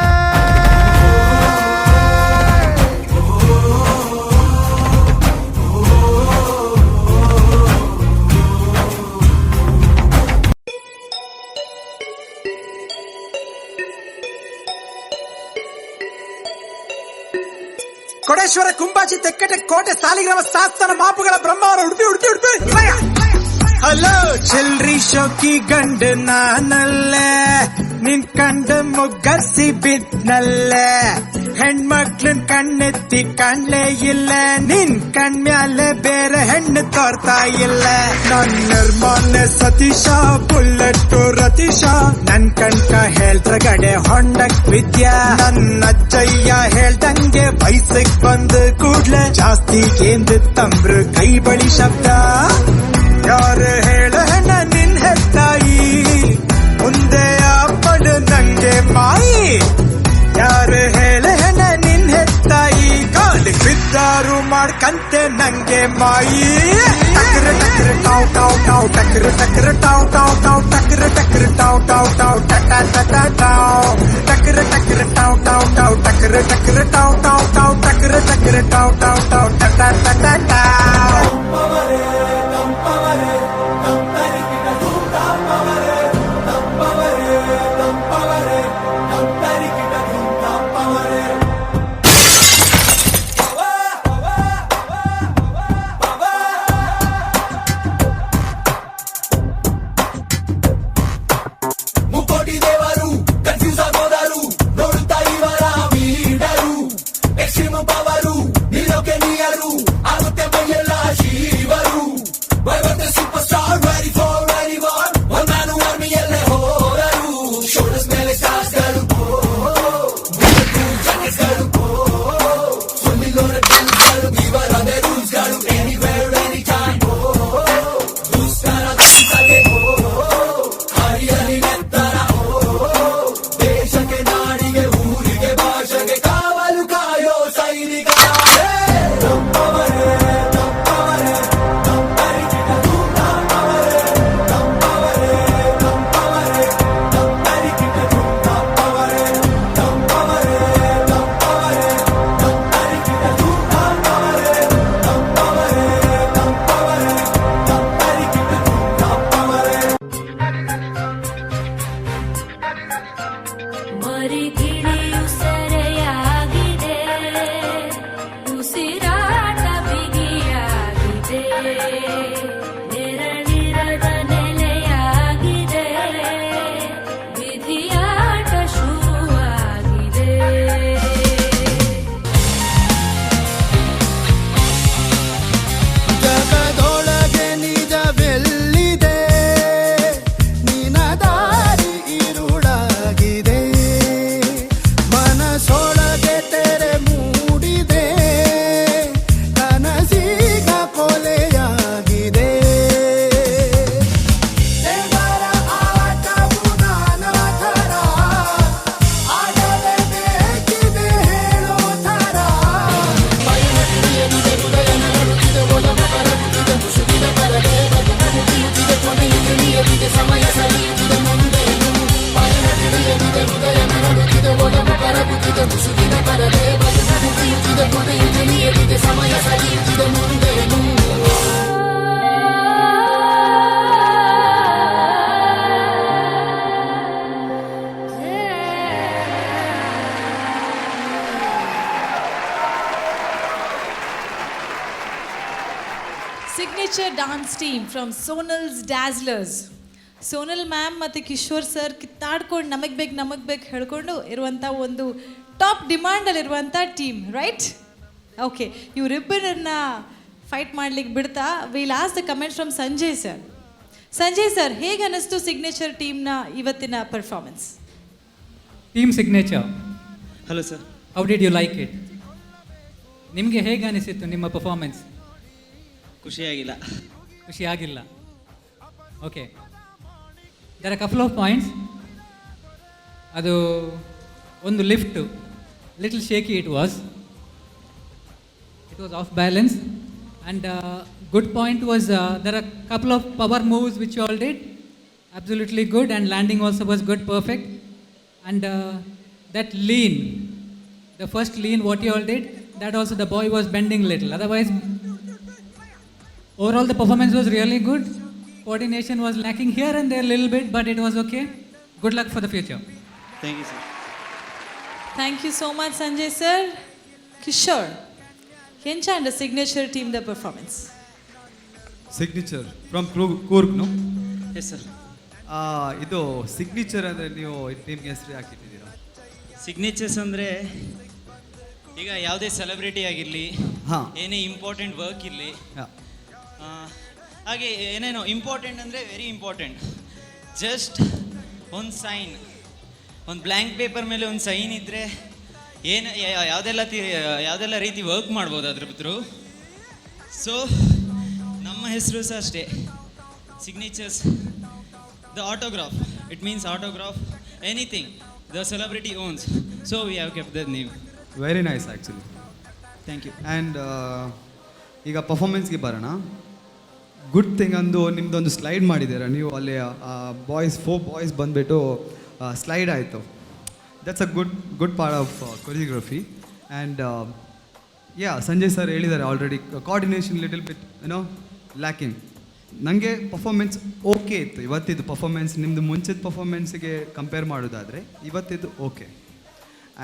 ಕೊಡೇಶ್ವರ, ಕುಂಬಾಜಿ, ತೆಕ್ಕಟೆ, ಕೋಟೆ, ಸಾಲಿಗ್ರಾಮ, ಶಾಸ್ತ್ರ, ಮಾಪುಗಳ ಬ್ರಹ್ಮಾವರ, ಉಡುಪಿ ಉಡುಪಿ ಉಡುಪಿ. ಹಲೋ ಚಿಲ್ರಿ ಶೋಕಿ ಗಂಡ ನಾನಲ್ಲೇ, ನಿನ್ ಕಂಡು ಮುಗ್ಗರ್ಸಿ ಬಿದ್ನಲ್ಲೇ ಹೆಣ್ಮಕ್ಳನ್ ಕಣ್ಣೆತ್ತಿ ಕಾಣ್ಲೇ ಇಲ್ಲ ನಿನ್ ಕಣ್ಮ್ಯಾಲೆ ಬೇರೆ ಹೆಣ್ಣು ತೋರ್ತಾ ಇಲ್ಲ ನನ್ ನಿರ್ಮಾಣ ಸತೀಶ ಬುಲೆಟ್ ರತೀಶ ನನ್ ಕಣ್ಕ ಹೇಳ್ದ್ರಗಡೆ ಹೊಂಡಕ್ ವಿದ್ಯಾ ನನ್ನ ಅಜ್ಜಯ್ಯ ಹೇಳ್ದಂಗೆ ವಯಸ್ಸಿಗೆ ಬಂದು ಕೂಡ್ಲೆ ಜಾಸ್ತಿ ಕೇಂದ್ರ ತಂಬ್ರು ಕೈ ಬಳಿ ಶಬ್ದ ಯಾರು ಹೇಳ ಹೆಣ್ಣ ನಿನ್ ಹೆತ್ತಾಯಿ ಮುಂದೆ ಅಪ್ಪಳು ನಂಗೆ ಮಾಯಿ ಯಾರು ಹೇಳ ಹೆಣ್ಣ ನಿನ್ ಹೆತ್ತಾಯಿ ಕಾಲಿಗೆ ಬಿದ್ದಾರು ಮಾಡ್ಕಂತೆ ನಂಗೆ ಮಾಯಿ ಟಕ್ರ ಟಕ್ರ ಟಾವ್ ಟಾವ್ ಟಾವ್ ಟಕ್ರ ಟಕ್ರ ಟಾವ್ ಟಾವ್ ಟಾವ್ ಟಕ್ರ ಟಕ್ರ ಟಾವ್ ಟಾವ್ ಟಾವ್ ಟಟ ಟಟ ಟಾವ್ ಟಕ್ರ ಟಕ್ರ ಟಾವ್ ಟಾವ್ ಟಾವ್ ಟಕ್ರ ಟಕ್ರ ಟಾವ್ ಟಾವ್ ಟಾವ್ ಟಕ್ರ ಟಕ್ರ ಟಾವ್ ಟಾವ್ ಟಾವ್ ಟಟ ಟಟ ಟಾವ್ Signature dance team from Sonal's Dazzlers. Sonal ma'am ಮತ್ತು ಕಿಶೋರ್ ಸರ್ ಕಿತ್ತಾಡ್ಕೊಂಡು ನಮಗೆ ಬೇಕು ಹೇಳ್ಕೊಂಡು ಇರುವಂಥ ಒಂದು ಟಾಪ್ ಡಿಮಾಂಡಲ್ಲಿರುವಂಥ ಟೀಮ್ ರೈಟ್ ಓಕೆ ಇವರಿಬ್ಬರನ್ನ ಫೈಟ್ ಮಾಡ್ಲಿಕ್ಕೆ ಬಿಡ್ತಾ will as the comments from Sanjay sir ಹೇಗೆ ಅನ್ನಿಸ್ತು ಸಿಗ್ನೇಚರ್ ಟೀಮ್ನ ಇವತ್ತಿನ performance team signature hello sir how did you like it ನಿಮಗೆ ಹೇಗೆ ಅನಿಸಿತ್ತು ನಿಮ್ಮ ಪರ್ಫಾರ್ಮೆನ್ಸ್ ಖುಷಿಯಾಗಿಲ್ಲ okay there are couple of points ಅದು ಒಂದು lift little shaky it was off balance and good point was there are couple of power moves which you all did absolutely good and landing also was good perfect and that lean the first lean what you all did that also the boy was bending little, otherwise overall the performance was really good. Coordination was lacking here and there a little bit, but it was okay. Good luck for the future. Thank you, sir. Thank you so much, Sanjay sir. Kishore, and the signature team the performance. Signature from Coorg, no? Yes, sir. ಇದು signature ಅಂದರೆ ನೀವು ಟೀಮ್ಗೆ ಹೆಸರು ಹಾಕಿಟ್ಟಿದ್ದೀರಾ? Signatures ಅಂದರೆ ಈಗ ಯಾವುದೇ celebrity ಆಗಿರಲಿ, ಹಾಂ. ಏನೇ ಇಂಪಾರ್ಟೆಂಟ್ ವರ್ಕ್ ಇರಲಿ, ಹಾಂ. ಹಾಗೆ ಏನೇನೋ ಇಂಪಾರ್ಟೆಂಟ್ ಅಂದರೆ ವೆರಿ ಇಂಪಾರ್ಟೆಂಟ್. ಜಸ್ಟ್ ಒಂದು ಸೈನ್, ಒಂದು ಬ್ಲ್ಯಾಂಕ್ ಪೇಪರ್ ಮೇಲೆ ಒಂದು ಸೈನ್ ಇದ್ದರೆ ಏನು ಯಾವುದೆಲ್ಲ ರೀತಿ ವರ್ಕ್ ಮಾಡ್ಬೋದು ಅದ್ರ ಥ್ರೂ. ಸೊ ನಮ್ಮ ಹೆಸರು ಸಹ ಅಷ್ಟೇ, signatures, the autograph. It means autograph, anything the celebrity owns. So we have kept that name. Very nice actually. Thank you. And ಈಗ ಪರ್ಫಾರ್ಮೆನ್ಸ್ಗೆ ಬರೋಣ. ಗುಡ್ ಥಿಂಗ್ ಅಂದು ನಿಮ್ಮದೊಂದು ಸ್ಲೈಡ್ ಮಾಡಿದ್ದೀರಾ ನೀವು, ಅಲ್ಲಿ ಫೋರ್ ಬಾಯ್ಸ್ ಬಂದುಬಿಟ್ಟು ಸ್ಲೈಡ್ ಆಯಿತು. That's a good part of choreography. And Sanjay sir ಹೇಳಿದ್ದಾರೆ already, coordination little bit lacking. ನನಗೆ ಪರ್ಫಾರ್ಮೆನ್ಸ್ ಓಕೆ ಇತ್ತು ಇವತ್ತಿದ್ದು ಪರ್ಫಾರ್ಮೆನ್ಸ್. ನಿಮ್ಮದು ಮುಂಚಿನ ಪರ್ಫಾರ್ಮೆನ್ಸಿಗೆ ಕಂಪೇರ್ ಮಾಡೋದಾದರೆ ಇವತ್ತಿದ್ದು ಓಕೆ.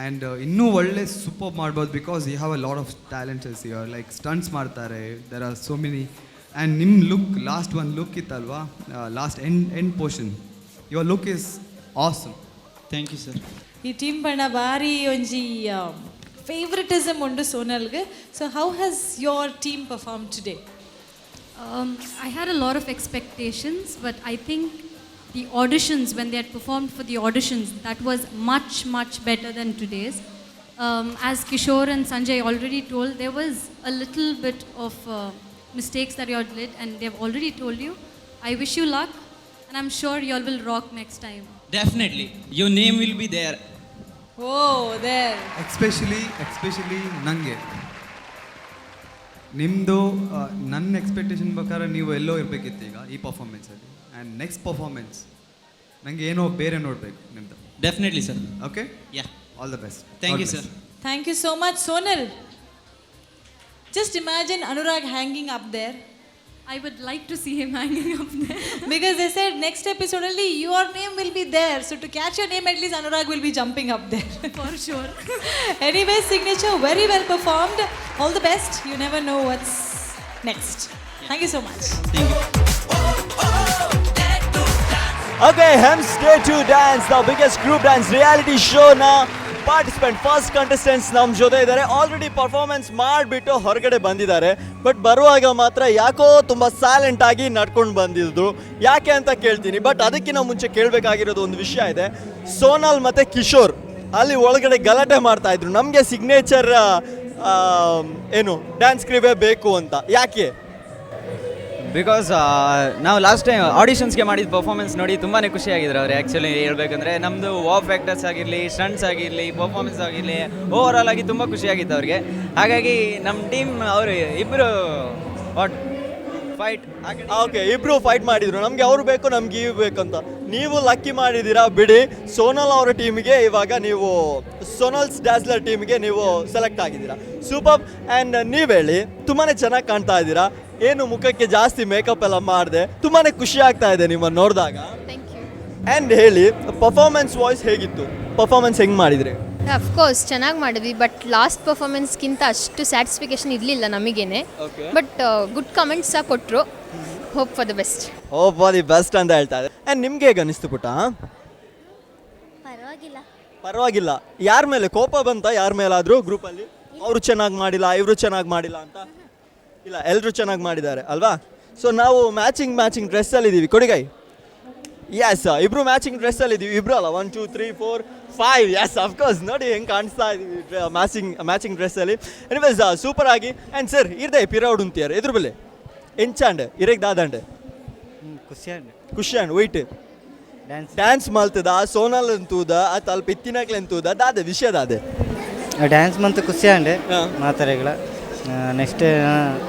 ಆ್ಯಂಡ್ ಇನ್ನೂ ಒಳ್ಳೆ ಸೂಪರ್ ಮಾಡ್ಬೋದು, because you have a lot of talents your, like stunts ಮಾಡ್ತಾರೆ, there are so many. And ನಿಮ್ಮ ಲುಕ್, ಲಾಸ್ಟ್ ಒಂದು ಲುಕ್ ಇತ್ತಲ್ವಾ, last end portion, your look is awesome. Thank you sir. ಈ team ಬಣ್ಣ ಬಾರಿ ಒಂಜಿ ಫೇವ್ರೆಟಿಸಮ್ ಉಂಡು ಸೋನಲ್ಗೆ. So how has your team perform today? I had a lot of expectations, but I think the auditions, when they had performed for the auditions, that was much better than today's. As Kishore and Sanjay already told, there was a little bit of mistakes that you all did, and they've already told you. I wish you luck, and I'm sure you all will rock next time. Definitely. Your name will be there. Oh, there. Especially ನನಗೆ ನಿಮ್ಮದು ನನ್ನ expectation ಪ್ರಕಾರ ನೀವು ಎಲ್ಲೋ ಇರಬೇಕಿತ್ತು ಈಗ ಈ ಪರ್ಫಾರ್ಮೆನ್ಸಲ್ಲಿ. And next performance ನನಗೆ ಏನೋ ಬೇರೆ ನೋಡಬೇಕು ನಿಮ್ಮದು. Definitely, sir. Okay, Yeah. All the best. Thank you, sir. Thank you so much, Sonal. Just imagine Anurag hanging up there. I would like to see him hanging up there. Because they said next episode only your name will be there. So to catch your name, at least Anurag will be jumping up there. For sure. Anyway, Signature, very well performed. All the best. You never know what's next. Thank you so much. Thank you. Okay, Hems Day to Dance, the biggest group dance reality show na participant first contestants ನಮ್ಮ ಜೊತೆ ಇದ್ದಾರೆ. Already performance ಮಾಡಿಬಿಟ್ಟು ಹೊರಗಡೆ ಬಂದಿದ್ದಾರೆ. But ಬರುವಾಗ ಮಾತ್ರ ಯಾಕೋ ತುಂಬ ಸೈಲೆಂಟ್ ಆಗಿ ನಡ್ಕೊಂಡು ಬಂದಿದ್ರು. ಯಾಕೆ ಅಂತ ಕೇಳ್ತೀನಿ. ಬಟ್ ಅದಕ್ಕಿಂತ ಮುಂಚೆ ಕೇಳಬೇಕಾಗಿರೋದು ಒಂದು ವಿಷಯ ಇದೆ. ಸೋನಾಲ್ ಮತ್ತು ಕಿಶೋರ್ ಅಲ್ಲಿ ಒಳಗಡೆ ಗಲಾಟೆ ಮಾಡ್ತಾಯಿದ್ರು, ನಮಗೆ ಸಿಗ್ನೇಚರ್ ಏನು ಡ್ಯಾನ್ಸ್ ಕ್ರೀವೇ ಬೇಕು ಅಂತ. ಯಾಕೆ? ಬಿಕಾಸ್ ನಾವು ಲಾಸ್ಟ್ ಟೈಮ್ ಆಡಿಷನ್ಸ್ಗೆ ಮಾಡಿದ ಪರ್ಫಾರ್ಮೆನ್ಸ್ ನೋಡಿ ತುಂಬಾ ಖುಷಿಯಾಗಿದ್ರು ಅವ್ರು. ಆ್ಯಕ್ಚುಲಿ ಹೇಳ್ಬೇಕಂದ್ರೆ ನಮ್ಮದು ವಾಫ್ ಫ್ಯಾಕ್ಟರ್ಸ್ ಆಗಿರಲಿ, ಸ್ಟಂಟ್ಸ್ ಆಗಿರಲಿ, ಪರ್ಫಾರ್ಮೆನ್ಸ್ ಆಗಿರಲಿ, ಓವರ್ ಆಲ್ ಆಗಿ ತುಂಬ ಖುಷಿಯಾಗಿತ್ತು ಅವ್ರಿಗೆ. ಹಾಗಾಗಿ ನಮ್ಮ ಟೀಮ್ ಅವರು ಇಬ್ಬರು ಫೈಟ್ ಓಕೆ, ಇಬ್ಬರು ಫೈಟ್ ಮಾಡಿದ್ರು. ನಮಗೆ ಅವ್ರು ಬೇಕು, ನಮ್ಗೆ ಇವು ಬೇಕಂತ. ನೀವು ಲಕ್ಕಿ ಮಾಡಿದ್ದೀರಾ ಬಿಡಿ. ಸೋನಲ್ ಅವರ ಟೀಮಿಗೆ ಇವಾಗ ನೀವು ಸೋನಲ್ಸ್ ಡ್ಯಾನ್ಸ್ಲರ್ ಟೀಮಿಗೆ ನೀವು ಸೆಲೆಕ್ಟ್ ಆಗಿದ್ದೀರಾ. ಸೂಪರ್. ಆ್ಯಂಡ್ ನೀವು ಹೇಳಿ, ತುಂಬಾ ಚೆನ್ನಾಗಿ ಕಾಣ್ತಾ ಇದ್ದೀರಾ. ಏನು ಮುಖಕ್ಕೆ ಜಾಸ್ತಿ ಮೇಕಪ್ ಎಲ್ಲ ಮಾಡಿದೆ, ತುಂಬಾ ಖುಷಿ ಆಗ್ತಾ ಇದೆ ನಿಮ್ಮನ್ನು ನೋಡಿದಾಗ. ಆ್ಯಂಡ್ ಹೇಳಿ, ಪರ್ಫಾರ್ಮೆನ್ಸ್ ವಾಯ್ಸ್ ಹೇಗಿತ್ತು? ಪರ್ಫಾರ್ಮೆನ್ಸ್ ಹೆಂಗೆ ಮಾಡಿದ್ರಿ? ಅಫ್ಕೋರ್ಸ್ ಚೆನ್ನಾಗಿ ಮಾಡಿದ್ವಿ, ಬಟ್ ಲಾಸ್ಟ್ ಪರ್ಫಾರ್ಮೆನ್ಸ್ಗಿಂತ ಅಷ್ಟು ಸ್ಯಾಟಿಸ್ಫಿಕೇಶನ್ ಇರಲಿಲ್ಲ ನಮಗೇನೆ. ಬಟ್ ಗುಡ್ ಕಮೆಂಟ್ಸ್ ಸಹ ಕೊಟ್ಟರು. Hope for the best. Hope for the best ಅಂತ ಹೇಳ್ತಾ ಇದೆ. ಆ್ಯಂಡ್ ನಿಮ್ಗೆ ಹೇಗೆ ಅನಿಸ್ತು ಪುಟ್ಟ? ಪರವಾಗಿಲ್ಲ. ಯಾರ ಮೇಲೆ ಕೋಪ ಬಂತ? ಯಾರ ಮೇಲಾದರೂ ಗ್ರೂಪಲ್ಲಿ ಅವರು ಚೆನ್ನಾಗಿ ಮಾಡಿಲ್ಲ, ಇವರು ಚೆನ್ನಾಗಿ ಮಾಡಿಲ್ಲ ಅಂತ? ಇಲ್ಲ, ಎಲ್ಲರೂ ಚೆನ್ನಾಗಿ ಮಾಡಿದ್ದಾರೆ ಅಲ್ವಾ? ಸೊ ನಾವು ಮ್ಯಾಚಿಂಗ್ ಡ್ರೆಸ್ಸಲ್ಲಿ ಇದ್ದೀವಿ. ಕೊಡಿಗೈ, ಎಸ್, ಇಬ್ರು ಮ್ಯಾಚಿಂಗ್ ಡ್ರೆಸ್ಸಲ್ಲಿ ಇದ್ದೀವಿ. ಇಬ್ರು ಅಲ್ಲ, 1 2 3 4 5. Yes, of course. ನೋಡಿ ಹೆಂಗೆ ಕಾಣಿಸ್ತಾ ಇದ್ದೀವಿ ಮ್ಯಾಚಿಂಗ್ ಡ್ರೆಸ್ಸಲ್ಲಿ. ಎನಿವೇಸ್, ಸೂಪರ್ ಆಗಿ. ಆ್ಯಂಡ್ ಸರ್ ಇರ್ದೆ ಪಿರೌಡ್ ಉಂತಿಯಾರು ಎದುರು ಬೆಲೆ ಎಂಚಾಂಡ್ ಇರೇಕ್ ದಾದಂಡ್ ಖುಷಿಯಂಡ್ ವೈಟ್ ಡ್ಯಾನ್ಸ್ ಮಲ್ತದ ಸೋನಲ್ ಅಂತೂದ ಅದು ಅಲ್ಪ ಇತ್ತಿನಕ್ಲೆ ಅಂತೂದ ದಾದೆ ವಿಷಯ ದಾದೆ ಡ್ಯಾನ್ಸ್ ಮಂತ್ ಖುಷಿಯಂಡ್ ಮಾತಾರೆಗಳ ನೆಕ್ಸ್ಟ್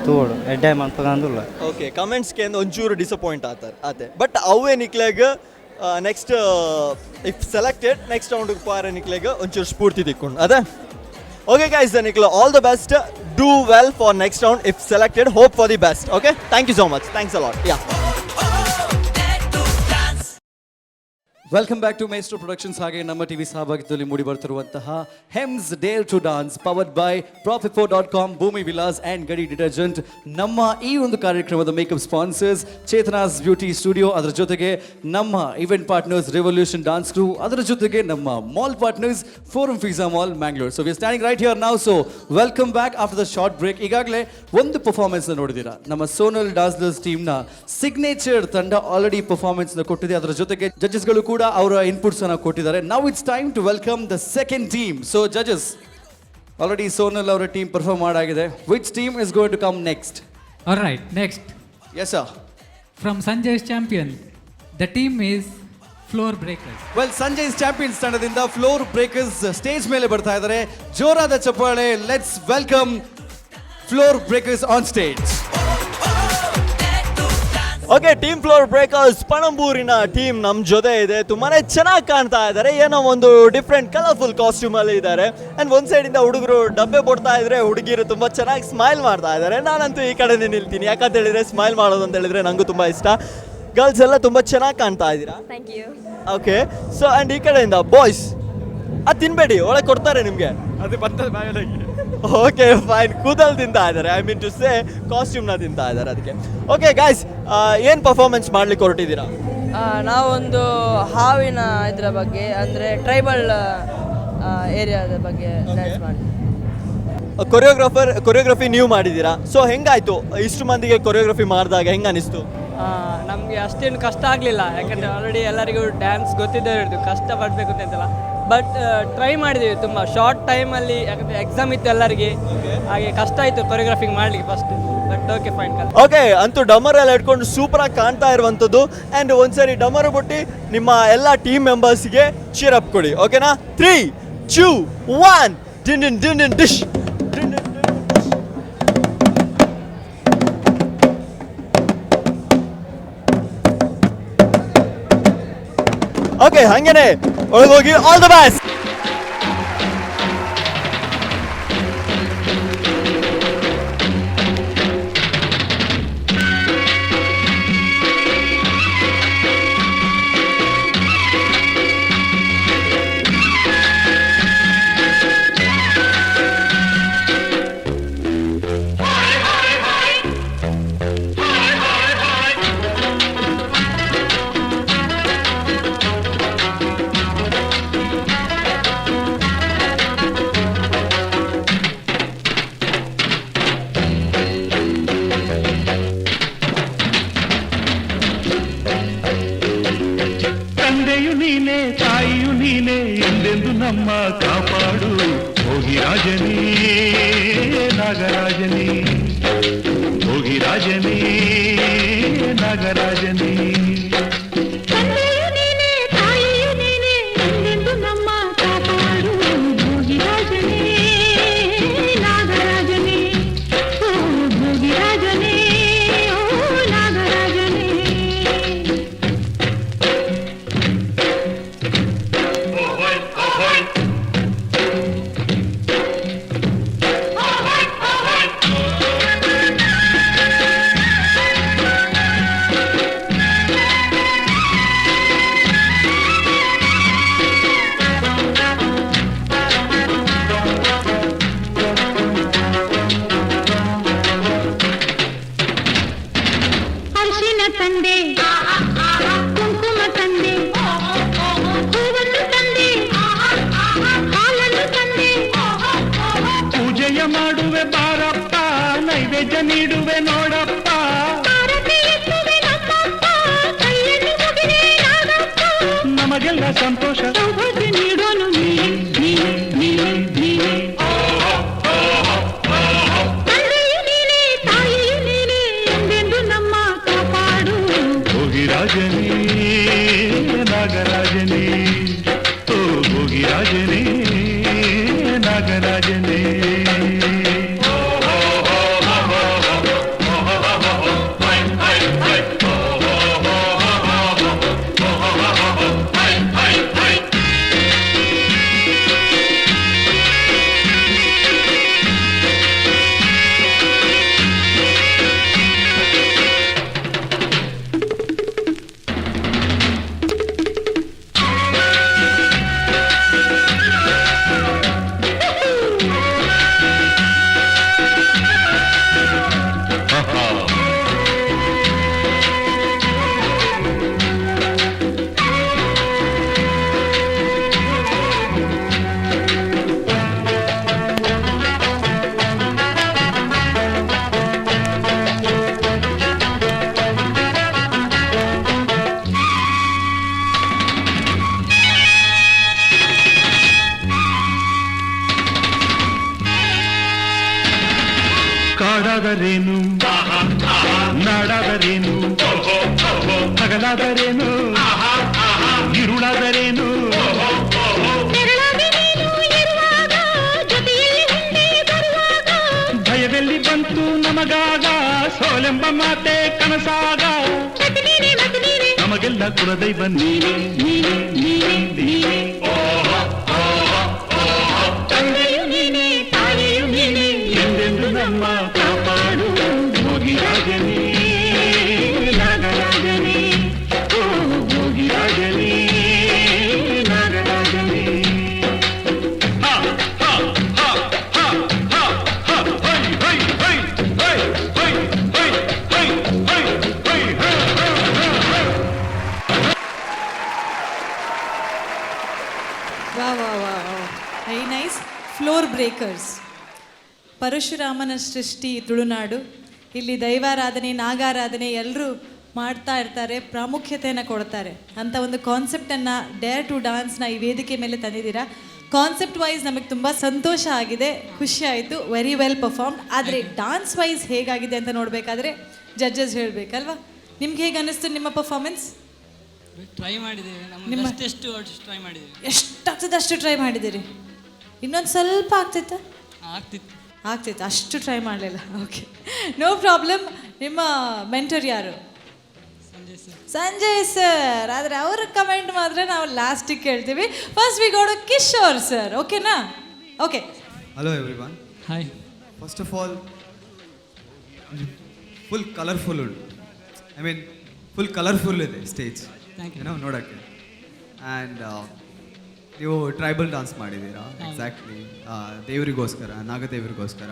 ತೂಡು ಎಡ್ಡೆ ಮಲ್ಪಗಂದುಲ್ಲ. ಓಕೆ, ಕಮೆಂಟ್ಸ್ಗೆ ಒಂಚೂರು ಡಿಸಪಾಯಿಂಟ್ ಆತೆ. ಬಟ್ ಅವೇ ನಿಕ್ಲೆಗ ನೆಕ್ಸ್ಟ್ ಇಫ್ ಸೆಲೆಕ್ಟೆಡ್ ನೆಕ್ಸ್ಟ್ ರೌಂಡ್ಗೆ ಪಾರ ನಿಕ್ಲೆಗ ಒಂಚೂರು ಸ್ಫೂರ್ತಿ ತಿಕ್ಕೊಂಡು ಅದೇ. Okay guys, Nicola, all the best. Do well for next round if selected. Hope for the best. Okay? Thank you so much. Thanks a lot. Yeah. Welcome back to Maestro productions. ಹಾಗೆ ನಮ್ಮ TV ಸಹಭಾಗಿತ್ವದಲ್ಲಿ ಮೂಡಿ ಬರ್ತಿರುವಂತಹ Hems dare to dance powered by Profipo.com, Bhumi Vilas and ಗಡಿ detergent. ನಮ್ಮ ಈ ಒಂದು ಕಾರ್ಯಕ್ರಮದ makeup sponsors Chetana's beauty studio, ಅದರ ಜೊತೆಗೆ ನಮ್ಮ event partners revolution dance crew, ಅದರ ಜೊತೆಗೆ ನಮ್ಮ mall partners forum Fiza mall Mangalore. So we are standing right here now. So welcome back after the short break. ಈಗಾಗಲೇ ಒಂದು ಪರ್ಫಾರ್ಮೆನ್ಸ್ ನೋಡಿದ್ದೀರಾ. ನಮ್ಮ ಸೋನಲ್ ಡಾಸ್ಲರ್ಸ್ ಟೀಮ್ನ ಸಿಗ್ನೇಚರ್ ತಂಡ ಆಲ್ರೆಡಿ ಪರ್ಫಾರ್ಮೆನ್ಸ್ ಕೊಟ್ಟಿದೆ. ಅದರ ಜೊತೆಗೆ ಜಡ್ಜಸ್ಗಳು ಕೂಡ ಅವರ ಇನ್ಪುಟ್ಸ್ ಅನ್ನು ಕೊಟ್ಟಿದ್ದಾರೆ. Now it's time to welcome the second team. So judges, already Sonal ಅವರ ಟೀಮ್ ಪರ್ಫಾರ್ಮ್ ಮಾಡಾಗಿದೆ. Which team is going to come next? All right, next. Yes sir. From Sanjay's champion, the team is Floor Breakers. Well, Sanjay's Champions ತಂಡದಿಂದ Floor Breakers stage ಮೇಲೆ ಬರ್ತಾ ಇದ್ದಾರೆ. ಜೋರಾದ ಚಪ್ಪಾಳೆ. Let's welcome Floor Breakers on stage. Okay, team Floor Breakers ಪಣಂಬೂರಿನ team ನಮ್ಮ ಜೊತೆ ಇದೆ. ತುಂಬಾನೇ ಚೆನ್ನಾಗಿ ಕಾಣ್ತಾ ಇದ್ದಾರೆ. ಏನೋ ಒಂದು ಡಿಫ್ರೆಂಟ್ ಕಲರ್ಫುಲ್ ಕಾಸ್ಟ್ಯೂಮ್ ಅಲ್ಲಿ ಇದ್ದಾರೆ. ಅಂಡ್ ಒಂದ್ ಸೈಡ್ ಇಂದ ಹುಡುಗರು ಡಬ್ಬೆ ಕೊಡ್ತಾ ಇದ್ರೆ, ಹುಡುಗಿರು ತುಂಬಾ ಚೆನ್ನಾಗಿ ಸ್ಮೈಲ್ ಮಾಡ್ತಾ ಇದ್ದಾರೆ. ನಾನಂತೂ ಈ ಕಡೆನೇ ನಿಲ್ತೀನಿ, ಯಾಕಂತ ಹೇಳಿದ್ರೆ ಸ್ಮೈಲ್ ಮಾಡೋದು ಅಂತ ಹೇಳಿದ್ರೆ ನಂಗೂ ತುಂಬಾ ಇಷ್ಟ. ಗರ್ಲ್ಸ್ ಎಲ್ಲ ತುಂಬಾ ಚೆನ್ನಾಗಿ ಕಾಣ್ತಾ ಇದ್ದೀರಾ. Thank you. Okay, so and ಈ ಕಡೆಯಿಂದ ಬಾಯ್ಸ್, ಅದು ತಿನ್ಬೇಡಿ, ಒಳಗೆ ಕೊಡ್ತಾರೆ ನಿಮಗೆ, ಅದು ಬರ್ತದೆ ಬಾಯೊಳಗೆ. ಓಕೆ ಫೈನ್, ಕೂದಲ್ ತಿಂತಾ ಇದ್ದಾರೆ, ಐ ಮೀನ್ ಟು ಸೇ ಕಾಸ್ಟ್ಯೂಮ್ನ ತಿಂತಾ ಇದ್ದಾರೆ. ಅದಕ್ಕೆ ಓಕೆ ಗೈಸ್, ಏನು ಪರ್ಫಾರ್ಮೆನ್ಸ್ ಮಾಡ್ಲಿಕ್ಕೆ ಹೊರಟಿದ್ದೀರಾ? ನಾವೊಂದು ಹಾವಿನ ಇದರ ಬಗ್ಗೆ, ಅಂದರೆ ಟ್ರೈಬಲ್ ಏರಿಯಾದ ಬಗ್ಗೆ ಡ್ಯಾನ್ಸ್ ಮಾಡಿ. ಕೊರಿಯೋಗ್ರಫಿ ನೀವು ಮಾಡಿದ್ದೀರಾ. ಸೊ ಹೆಂಗಾಯ್ತು ಇಷ್ಟು ಮಂದಿಗೆ ಕೊರಿಯೋಗ್ರಫಿ ಮಾಡಿದಾಗ, ಹೆಂಗೆ ಅನಿಸ್ತು? ನಮಗೆ ಅಷ್ಟೇನು ಕಷ್ಟ ಆಗಲಿಲ್ಲ, ಯಾಕಂದರೆ ಆಲ್ರೆಡಿ ಎಲ್ಲರಿಗೂ ಡ್ಯಾನ್ಸ್ ಗೊತ್ತಿದ್ದೇ ಇರೋದು, ಕಷ್ಟ ಪಡಬೇಕು ಅಂತಲ್ಲ. ಬಟ್ ಟ್ರೈ ಮಾಡಿದ್ದೀವಿ ತುಂಬ ಶಾರ್ಟ್ ಟೈಮಲ್ಲಿ, ಯಾಕಂದರೆ ಎಕ್ಸಾಮ್ ಇತ್ತು ಎಲ್ಲರಿಗೆ, ಹಾಗೆ ಕಷ್ಟ ಆಯಿತು ಕೊರಿಯೋಗ್ರಫಿಂಗ್ ಮಾಡಲಿಕ್ಕೆ first. But okay fine. Okay, ಅಂತೂ ಡಮರ್ ಎಲ್ಲ ಇಟ್ಕೊಂಡು ಸೂಪರಾಗಿ ಕಾಣ್ತಾ ಇರುವಂಥದ್ದು. ಆ್ಯಂಡ್ ಒಂದ್ಸರಿ ಡಮರ್ ಬಿಟ್ಟು ನಿಮ್ಮ ಎಲ್ಲ ಟೀಮ್ ಮೆಂಬರ್ಸ್ಗೆ ಚೀರ್ ಅಪ್ ಕೊಡಿ. ಓಕೆನಾ? 3, 2, 1 ಡಿನ್ ಡಿನ್ ಡಿನ್ ಡಿನ್ ಡಿಶ್. ಓಕೆ, ಹಂಗೇನೆ ಒಳಗೋಗಿ ಆಲ್ ದ ಬೆಸ್ಟ್. ತಂದೆಯು ನೀನೆ, ತಾಯಿಯು ನೀನೆ, ಎಂದೆಂದು ನಮ್ಮ ಕಾಪಾಡು ಭೋಗಿರಾಜನೇ ನಾಗರಾಜನೇ, ಭೋಗಿರಾಜನೇ ನಾಗರಾಜನೇ. ತಂದೆ, ಕುಂಕುಮ ತಂದೆ, ಹೂವನ್ನು ತಂದೆ, ಹಾಲನ್ನು ತಂದೆ, ಪೂಜೆಯ ಮಾಡುವೆ ಬಾರಪ್ಪ, ನೈವೇದ್ಯ ನೀಡುವೆ ನೋಡಪ್ಪ, ನಮಗೆಲ್ಲ ಸಂತೋಷ ಸೌಭಾಗ್ಯ ನೀಡೋನು ನೀನೆ, ನೀನೆ, ನೀನೆ, ನೀನೆ. ತಂದೆಯು ನೀನೆ, ತಾಯಿಯು ನೀನೆ, ಎಂದೆಂದು ನಮ್ಮ ಕಾಪಾಡು ಭೋಗಿರಾಜನೇ ನಾಗರಾಜನೇ, ಓ ಭೋಗಿರಾಜನೇ ನಾಗರಾಜನೇ. ಹಗಲಾದರೇನು ಇರುಳಾದರೇನು ಭಯವೆಲ್ಲಿ ಬಂತು ನಮಗಾಗ ಸೋಲೆಂಬ ಮಾತೆ ಕನಸಾಗ ನಮಗೆಲ್ಲ ಕುಲದೈವ ನೀನೆ ನೀನೆ ನೀನೆ ನೀನೆ ತಂದೆಯು ನೀನೆ ತಾಯಿಯು ನೀನೆ ಎಂದೆಂದು ನಮ್ಮ ಕಾಪಾಡು ಭೋಗಿರಾಜನೇ ನಾಗರಾಜನೇ ಓ ಭೋಗಿರಾಜನೇ ನಾಗರಾಜನೇ ವೆರಿ ನೈಸ್. ಫ್ಲೋರ್ ಬ್ರೇಕರ್ಸ್, ಪರಶುರಾಮನ ಸೃಷ್ಟಿ ತುಳುನಾಡು. ಇಲ್ಲಿ ದೈವಾರಾಧನೆ ನಾಗಾರಾಧನೆ ಎಲ್ಲರೂ ಮಾಡ್ತಾ ಇರ್ತಾರೆ, ಪ್ರಾಮುಖ್ಯತೆಯನ್ನು ಕೊಡ್ತಾರೆ ಅಂತ ಒಂದು ಕಾನ್ಸೆಪ್ಟನ್ನು ಡೇರ್ ಟು ಡಾನ್ಸ್ನ ಈ ವೇದಿಕೆ ಮೇಲೆ ತಂದಿದ್ದೀರಾ. ಕಾನ್ಸೆಪ್ಟ್ ವೈಸ್ ನಮಗೆ ತುಂಬ ಸಂತೋಷ ಆಗಿದೆ, ಖುಷಿ ಆಯಿತು, ವೆರಿ ವೆಲ್ ಪರ್ಫಾರ್ಮ್ಡ್. ಆದರೆ ಡಾನ್ಸ್ ವೈಸ್ ಹೇಗಾಗಿದೆ ಅಂತ ನೋಡಬೇಕಾದ್ರೆ ಜಡ್ಜಸ್ ಹೇಳಬೇಕಲ್ವಾ? ನಿಮ್ಗೆ ಹೇಗೆ ಅನ್ನಿಸ್ತು ನಿಮ್ಮ ಪರ್ಫಾರ್ಮೆನ್ಸ್? ಟ್ರೈ ಮಾಡಿದ್ದೇವೆ, ನಮ್ಮ ಎಷ್ಟು ಟ್ರೈ ಮಾಡಿದ್ದೇವೆ. ಎಷ್ಟಾಗ್ತದೆ ಅಷ್ಟು ಟ್ರೈ ಮಾಡಿದ್ದೀರಿ? ಇನ್ನೊಂದು ಸ್ವಲ್ಪ ಆಗ್ತಿತ್ತಾ? ಆಗ್ತಿತ್ತು, ಅಷ್ಟು ಟ್ರೈ ಮಾಡಲಿಲ್ಲ. Okay, no problem. ನಿಮ್ಮ ಮೆಂಟರ್ ಯಾರು? ಸಂಜಯ್ ಸರ್. ಆದರೆ ಅವ್ರ ಕಮೆಂಟ್ ಮಾತ್ರ ನಾವು ಲಾಸ್ಟಿಗೆ ಕೇಳ್ತೀವಿ. First we go to Kishore sir. ಓಕೆನಾ? Okay. Hello everyone. Hi. First of all full colourful ಉಂಟು. ಐ ಮೀನ್ ಫುಲ್ ಕಲರ್ಫುಲ್ ಇದೆ ಸ್ಟೇಜ್, ಏನೋ ನೋಡೋಕ್ಕೆ. ಆ್ಯಂಡ್ ನೀವು ಟ್ರೈಬಲ್ ಡಾನ್ಸ್ ಮಾಡಿದ್ದೀರಾ, ಎಕ್ಸಾಕ್ಟ್ಲಿ ದೇವರಿಗೋಸ್ಕರ, ನಾಗದೇವರಿಗೋಸ್ಕರ.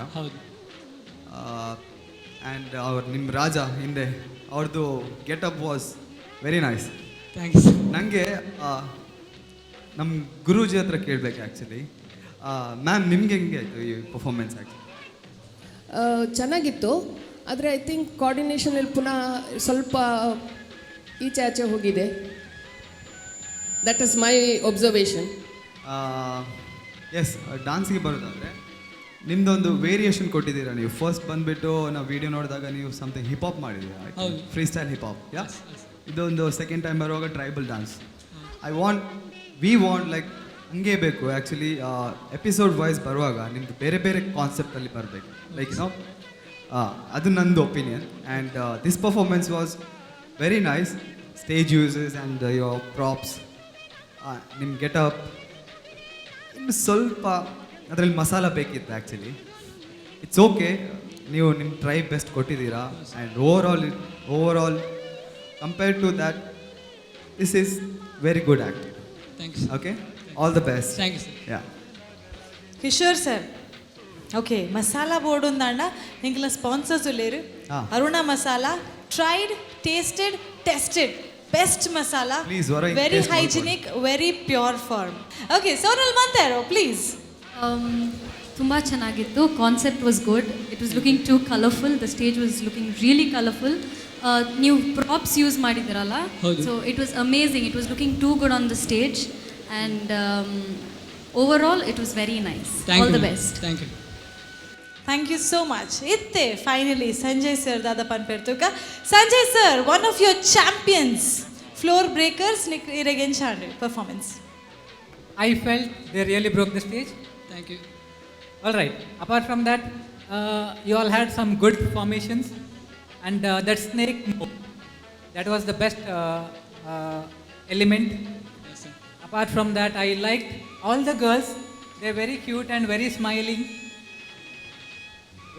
ಆ್ಯಂಡ್ ನಿಮ್ಮ ರಾಜ ಹಿಂದೆ ಅವ್ರದ್ದು getup was very nice. Thanks. ನನಗೆ ನಮ್ಮ ಗುರೂಜಿ ಹತ್ರ ಕೇಳಬೇಕು ಆ್ಯಕ್ಚುಲಿ. ಮ್ಯಾಮ್ ನಿಮ್ಗೆ ಹೆಂಗೆ ಆಯಿತು ಈ ಪರ್ಫಾರ್ಮೆನ್ಸ್? ಆ್ಯಕ್ಚುಲಿ ಚೆನ್ನಾಗಿತ್ತು, ಆದರೆ ಐ ಥಿಂಕ್ ಕೋಆರ್ಡಿನೇಷನಲ್ಲಿ ಪುನಃ ಸ್ವಲ್ಪ ಈಚೆ ಆಚೆ ಹೋಗಿದೆ. That is my observation. Yes, ಡಾನ್ಸ್ಗೆ ಬರೋದಾದರೆ ನಿಮ್ಮದೊಂದು ವೇರಿಯೇಷನ್ ಕೊಟ್ಟಿದ್ದೀರಾ ನೀವು. ಫಸ್ಟ್ ಬಂದುಬಿಟ್ಟು ನಾವು ವಿಡಿಯೋ ನೋಡಿದಾಗ ನೀವು ಸಮಥಿಂಗ್ ಹಿಪ್ ಹಾಪ್ ಮಾಡಿದ್ದೀರಾ, ಫ್ರೀ ಸ್ಟೈಲ್ ಹಿಪ್ ಹಾಪ್. ಯಾ, ಇದೊಂದು ಸೆಕೆಂಡ್ ಟೈಮ್ ಬರುವಾಗ tribal dance. We want like ಹಂಗೆ ಬೇಕು ಆ್ಯಕ್ಚುಲಿ. ಎಪಿಸೋಡ್ ವೈಸ್ ಬರುವಾಗ ನಿಮ್ಮದು ಬೇರೆ ಬೇರೆ ಕಾನ್ಸೆಪ್ಟಲ್ಲಿ ಬರಬೇಕು, ಲೈಕ್ ನೋ. ಅದು ನಂದು opinion. And this performance was very nice. Stage uses and your props, ನಿಮ್ಮ ಗೆಟಪ್, ಇನ್ನು ಸ್ವಲ್ಪ ಅದರಲ್ಲಿ ಮಸಾಲ ಬೇಕಿತ್ತು ಆ್ಯಕ್ಚುಲಿ. ಇಟ್ಸ್ ಓಕೆ, ನೀವು ನಿಮ್ಮ ಟ್ರೈ ಬೆಸ್ಟ್ ಕೊಟ್ಟಿದ್ದೀರಾ. And over all compared to that this is very good act. Thanks. Okay, all the best. Thank you sir. Yeah, Kishore sir. Okay, masala board ఉందండ ఇంకల స్పాన్సర్స్ లేరు. Aruna Masala tried, tasted, tested, best masala, very hygienic, very pure form. Okay, Sonal Monteiro please. ತುಂಬ ಚೆನ್ನಾಗಿತ್ತು. Concept was good. It was looking to colourful. The stage was looking really colourful. ನೀವು props use ಮಾಡಿದ್ದೀರಲ್ಲ, so it was amazing. It was looking too good on the stage and over all it was very nice. All the best. Thank you. Thank you so much. ಇತ್ತೆ finally Sanjay sir ದಾದ ಪನ್ಪೆರ್ತುಕ. Sanjay sir, one of your Champions, Floor Breakers ಇರೆಗೆನ್ ಚಾಂಡ್ performance. I felt they really broke the stage. Thank you. All right. Apart from that, you all had some good formations, and that snake move, that was the best element. Yes, sir. Apart from that, I liked all the girls. They're very cute and very smiling.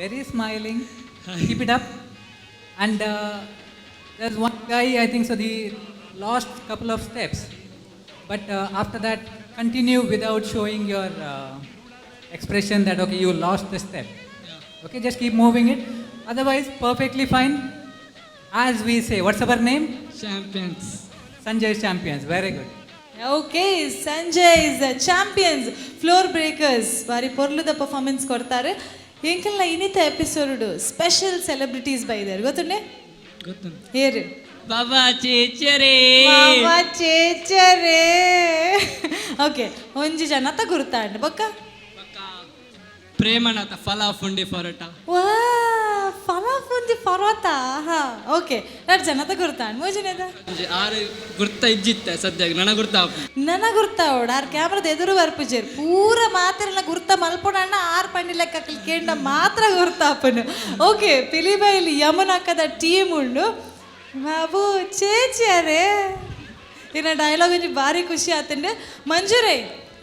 Very smiling. Keep it up. And there's one guy, I think so, he lost couple of steps. But after that, continue without showing your expression that, okay, you lost the step. Yeah. Okay, just keep moving it. Otherwise, perfectly fine. As we say, what's our name? Champions. Sanjay's Champions. Very good. Okay, Sanjay's Champions, Floor Breakers. Vari porluda performance kortare. Enkalna inita episode special celebrities by there. Gotunde? Gotunde. Here. ಬಾಬಾ ಚೇಚರೆ. ಬಾಬಾ ಚೇಚರೆ. Okay, ಒಂಜಿ ಜನತ ಗುರುತಾಂಡ್ ಬೊಕ್ಕ ಪ್ರೇಮನಾಥ ಫಲಾಫುಂಡಿ ಫೊರಟ. ವಾ, ಫಲಾಫುಂಡಿ ಪರ್ವತ ಹಾ ಓಕೆ ಎರಡು ಜನತ ಗುರ್ತಾಂಡ್ ಮೂಜಿನೇದ ಆರು ಗುರ್ತ ಇಜ್ಜಿತ್ತೆ ಸದ್ಯ ನನಗೆ ಗುರ್ತ ನನ್ನ ಗುರ್ತಾವೋಡ ಆರ್ ಕ್ಯಾಮ್ರದ ಎದುರು ಬರ್ಪುಜೇರು ಪೂರ ಮಾತ್ರ ಗುರ್ತ ಮಲ್ಪೊಡಣ್ಣ ಆರು ಪಂಡಿ ಲೆಕ್ಕ ಕೇಂಡ ಮಾತ್ರ ಗುರ್ತಾಪನು ಓಕೆ ಪಿಲಿಬೈಲಿ ಯಮುನಕ್ಕದ ಟೀಮ್ ಉಂಡು ಬಾಬು ಚೇಚಿಯಾರೇ ಇನ್ನ ಡೈಲಾಗ್ ಒಂಜಿ ಭಾರಿ ಖುಷಿ ಆತಂಡೆ ಮಂಜುರೇ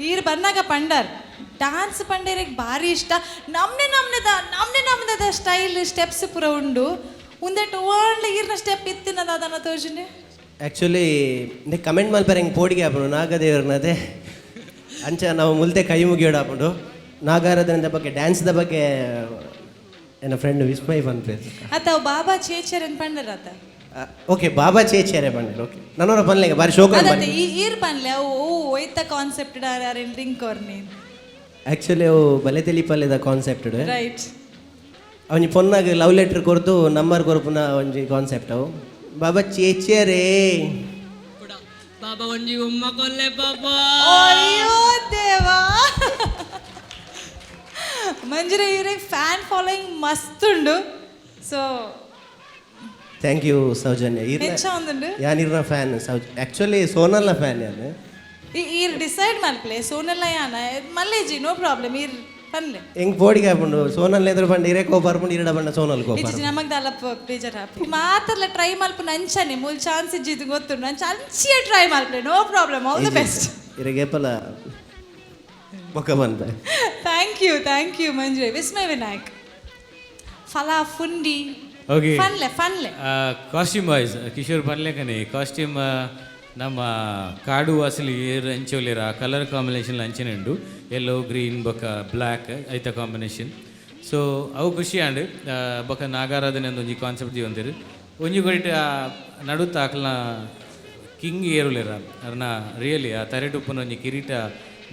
ಈರು ಬಂದಾಗ ಪಂಡರ್ ಡ್ಯಾನ್ಸ್ ಪಂಡೇರಿಗೆ ಭಾರಿ ಇಷ್ಟ ನಮ್ನೆದ ಸ್ಟೈಲ್ ಸ್ಟೆಪ್ಸ್ ಪೂರ ಉಂಡು ಒಂದೆಟ್ಟು ಒಳ್ಳೆ ಈರ್ನ ಸ್ಟೆಪ್ ಇತ್ತಿನದ ಅದನ್ನ ತೋಜನೆ ಆ್ಯಕ್ಚುಲಿ ಕಮೆಂಟ್ ಮಲ್ಪರ ಹಿಂಗೆ ಪೋಡಿಗೆ ಹಾಪುಂಡು ನಾಗದೇವ್ರನ್ನದೇ ಅಂಚ ನಾವು ಮುಲ್ತೆ ಕೈ ಮುಗಿಯೋಡು ಹಾಪುಂಡು ನಾಗಾರಾಧನದ ಬಗ್ಗೆ ಡ್ಯಾನ್ಸ್ದ ಬಗ್ಗೆ ನನ್ನ ಫ್ರೆಂಡ್ ವಿಸ್ಮಯ್ ಬಂದ್ಬೇಕು ಅಥವಾ ಬಾಬಾ ಚೇಚರನ್ ಪಂಡರ್ ಆತ ಓಕೆ ಬಾಬಾ ಚೇಚಿಯಾರೆ ಬಂದಿರು ಓಕೆ ನನ್ನವರ ಪನ್ಲೆಗೆ ಬಾರಿ ಶೋಕ ಅದತ್ತೆ ಈರ್ ಪನ್ಲೆ ಓ ಒಯ್ತ ಕಾನ್ಸೆಪ್ಟ್ ಡ್ರಿಂಕ್ ಅವ್ರನಿ ಆ್ಯಕ್ಚುಲಿ ಅವು ಬಲೆ ತೆಲಿ ಪಲ್ಯದ ಕಾನ್ಸೆಪ್ಟ್ ರೈಟ್ ಅವನಿ ಪೊನ್ನಾಗ ಲವ್ ಲೆಟರ್ ಕೊರ್ದು ನಂಬರ್ ಕೊರ್ಪುನ ಒಂಜಿ ಕಾನ್ಸೆಪ್ಟ್ ಅವು ಬಾಬಾ ಚೇಚಿಯಾರೇ ಬಾಬಾ ಒಂಜಿ ಉಮ್ಮ ಕೊಲ್ಲೆ ಬಾಬಾ ಅಯ್ಯೋ ದೇವಾ ಮಂಜುರ ಇವ್ರಿಗೆ ಫ್ಯಾನ್ ಫಾಲೋಯಿಂಗ್ ಮಸ್ತ್ ಉಂಡು ಸೊ ಥ್ಯಾಂಕ್ ಯು ಸೌಜನ್ಯ ಹೆಚ್ಚ ಒಂದುಂಡು ಯಾನಿರ್ನ ಫ್ಯಾನ್ ಆ್ಯಕ್ಚುಲಿ ಸೋನಲ್ನ ಫ್ಯಾನ್ ಯಾನು ಈರ್ ಡಿಸೈಡ್ ಮಲ್ಪ್ಲೆ ಸೋನೆಲ್ಲ ಯಾನ ಮಲ್ಲೇಜಿ ನೋ ಪ್ರಾಬ್ಲಮ್ ಈರ್ ಪನ್ಲೆ ಹೆಂಗ್ ಪೋಡಿಗೆ ಹಾಕೊಂಡು ಸೋನಲ್ ಎದುರು ಬಂದು ಇರೇ ಕೋಪ ಬರ್ಕೊಂಡು ಇರಡ ಬಂಡ ಸೋನಲ್ ಕೋಪ ಇಜ್ಜಿ ನಮಗ್ ದಾಲ ಬೇಜಾರ್ ಹಾಪಿ ಮಾತ್ರಲ್ಲ ಟ್ರೈ ಮಲ್ಪ ನಂಚನೆ ಮೂಲ್ ಚಾನ್ಸ್ ಇಜ್ಜಿದ್ದು ಗೊತ್ತು ನಂಚ ಅಂಚಿಯೇ ಟ್ರೈ ಮಲ್ಪ್ಲೆ no problem all the best ಇರಗೇಪಲ ಬೊಕ್ಕ ಬಂದ ಥ್ಯಾಂಕ್ ಯು ಮಂಜುರೆ ವಿಸ್ಮಯ ವಿನಾಯಕ್ ಫಲಾ ಫುಂಡಿ ಓಕೆ ಫನ್ಲೆ ಕಾಸ್ಟ್ಯೂಮ್ ವಾಯ್ಸ್ ಕಿಶೋರ್ ಪನ್ಲೆಕನೆ ಕಾಸ್ಟ್ಯೂಮ್ ನಮ್ಮ ಕಾಡು ವಾಸಲಿ ಏರ್ ಅಂಚೋಲಿರ ಕಲರ್ ಕಾಂಬಿನೇಷನ್ ಅಂಚಿನುಂಡು ಯೆಲ್ಲೋ ಗ್ರೀನ್ ಬೊಕ್ಕ ಬ್ಲ್ಯಾಕ್ ಐತ ಕಾಂಬಿನೇಷನ್ ಸೊ ಅವು ಖುಷಿ ಆಂಡ್ ಬೊಕ್ಕ ನಾಗಾರಾಧನೆ ಒಂಜಿ ಕಾನ್ಸೆಪ್ಟ್ ಒಂದಿರು ಒಂಜಿ ಕೊಡಿಟ್ ನಡುತ್ತ ಅಕ್ಲನ ಕಿಂಗ್ ಏರುಲಿರ ಅರ್ನ ರಿಯಲಿ ಆ ತರೆಟುಪ್ಪನ ಒಂಜಿ ಕಿರೀಟ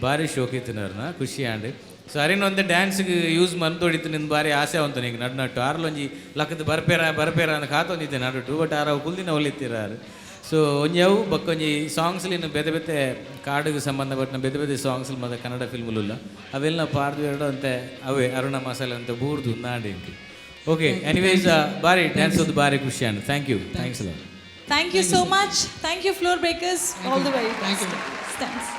ಭಾರಿ ಶೋಕಿತ್ತಿನರ್ನ ಖುಷಿ ಆಂಡ್ ಸೊ ಅರೇನು ಒಂದೇ ಡ್ಯಾನ್ಸ್ಗೆ ಯೂಸ್ ಮಂತೊಡಿತು ನಿಂದು ಭಾರಿ ಆಸೆ ಆವಂತು ನಿಂಗೆ ನಡ್ನಟ್ಟು ಆರ್ಲೊಂಜಿ ಲಕ್ಕದ ಬರ್ಪೇರ ಅಂತ ಕಾತೊಂದಿದ್ದೆ ನಡುಟು ಬಟ್ ಆರ ಕುಲ್ದಿನ ಒಲಿತ್ತಿರಾರು ಸೊ ಒಂಜಿ ಅವು ಬಕ್ಕೊಂಜಿ ಸಾಂಗ್ಸ್ಲಿ ಬೇತೆ ಬೇತೆ ಕಾಡಿಗೆ ಸಂಬಂಧಪಟ್ಟ ಬೇತೆ ಬೇತೆ ಸಾಂಗ್ಸ್ ಮತ್ತು ಕನ್ನಡ ಫಿಲ್ಮ್ಲುಲ್ಲ ಅವೆಲ್ಲ ಪಾಡ್ದು ಎರಡು ಅಂತೆ ಅವೇ ಅರುಣ ಮಸಾಲೆ ಅಂತ ಬೂರ್ದು ನಾಡಿ ಓಕೆ ಎನಿವೇಸ್ ಭಾರಿ ಡ್ಯಾನ್ಸ್ ಒಂದು ಭಾರಿ ಖುಷಿ and thank you thanks thank you so much thank you floor breakers all the very thanks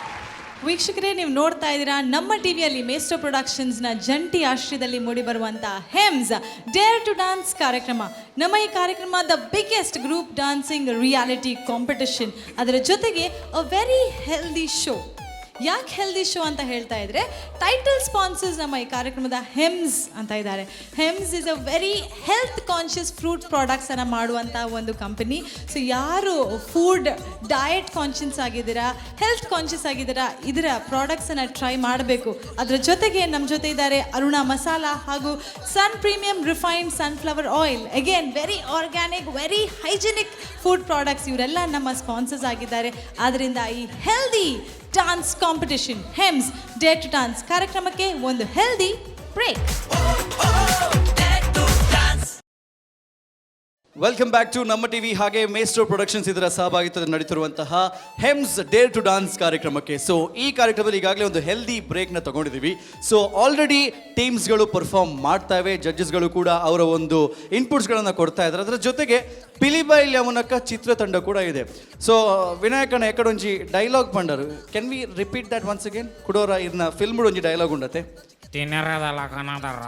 ವೀಕ್ಷಕರೇ ನೀವು ನೋಡ್ತಾ ಇದ್ದೀರಾ ನಮ್ಮ ಟಿವಿಯಲ್ಲಿ ಮೇಸ್ಟೋ ಪ್ರೊಡಕ್ಷನ್ಸ್ನ ಜಂಟಿ ಆಶ್ರಯದಲ್ಲಿ ಮೂಡಿಬರುವಂಥ ಹೆಮ್ಸ್ ಡೇರ್ ಟು ಡಾನ್ಸ್ ಕಾರ್ಯಕ್ರಮ ನಮ್ಮ ಈ ಕಾರ್ಯಕ್ರಮ the biggest group dancing reality competition ಅದರ ಜೊತೆಗೆ ಅ ವೆರಿ ಹೆಲ್ದಿ ಶೋ ಯಾಕೆ ಹೆಲ್ದಿ ಶೋ ಅಂತ ಹೇಳ್ತಾ ಇದ್ರೆ ಟೈಟಲ್ ಸ್ಪಾನ್ಸರ್ಸ್ ನಮ್ಮ ಈ ಕಾರ್ಯಕ್ರಮದ ಹೆಮ್ಸ್ ಅಂತ ಇದ್ದಾರೆ Hems is a very health conscious fruit ಪ್ರಾಡಕ್ಟ್ಸನ್ನು ಮಾಡುವಂಥ ಒಂದು ಕಂಪನಿ ಸೊ ಯಾರು ಫುಡ್ ಡಯಟ್ ಕಾನ್ಷಿಯಸ್ ಆಗಿದ್ದೀರಾ ಹೆಲ್ತ್ ಕಾನ್ಷಿಯಸ್ ಆಗಿದ್ದೀರಾ ಇದರ ಪ್ರಾಡಕ್ಟ್ಸನ್ನು ಟ್ರೈ ಮಾಡಬೇಕು ಅದರ ಜೊತೆಗೆ ನಮ್ಮ ಜೊತೆ ಇದ್ದಾರೆ ಅರುಣ ಮಸಾಲ ಹಾಗೂ Sun premium refined sunflower oil again very organic very hygienic food products ಇವರೆಲ್ಲ ನಮ್ಮ ಸ್ಪಾನ್ಸರ್ಸ್ ಆಗಿದ್ದಾರೆ ಆದ್ದರಿಂದ ಈ healthy dance competition Hems dare to dance ಕಾರ್ಯಕ್ರಮಕ್ಕೆ ಒಂದು healthy break. Welcome back to ನಮ್ಮ ಟಿವಿ ಹಾಗೆ ಮೇಸ್ಟ್ರೋ ಪ್ರೊಡಕ್ಷನ್ಸ್ ಇದರ ಸಹಭಾಗಿತ್ವದಲ್ಲಿ ನಡೀತಿರುವಂತಹ ಹೆಮ್ಸ್ ಡೇರ್ ಟು ಡಾನ್ಸ್ ಕಾರ್ಯಕ್ರಮಕ್ಕೆ. ಸೊ ಈ ಕಾರ್ಯಕ್ರಮದಲ್ಲಿ ಈಗಾಗಲೇ ಒಂದು ಹೆಲ್ದಿ ಬ್ರೇಕ್ನ ತಗೊಂಡಿದ್ದೀವಿ. ಸೊ ಆಲ್ರೆಡಿ ಟೀಮ್ಸ್ಗಳು ಪರ್ಫಾರ್ಮ್ ಮಾಡ್ತಾ ಇವೆ, ಜಡ್ಜಸ್ಗಳು ಕೂಡ ಅವರ ಒಂದು ಇನ್ಪುಟ್ಸ್ಗಳನ್ನು ಕೊಡ್ತಾ ಇದ್ದಾರೆ. ಅದರ ಜೊತೆಗೆ ಪಿಲಿಬೈಲ್ ಯಮುನಕ್ಕ ಚಿತ್ರತಂಡ ಕೂಡ ಇದೆ. ಸೊ ವಿನಾಯಕನ ಎಕಡೊಂಜಿ ಡೈಲಾಗ್ ಪಂಡರು can we repeat that once again ಕುಡೋರ ಇದನ್ನ ಫಿಲ್ಮ್ ಒಂಜಿ ಡೈಲಾಗ್ ಉಂಡತೆ ತಿನ್ನರದಲ್ಲ ಕನ್ನಡರ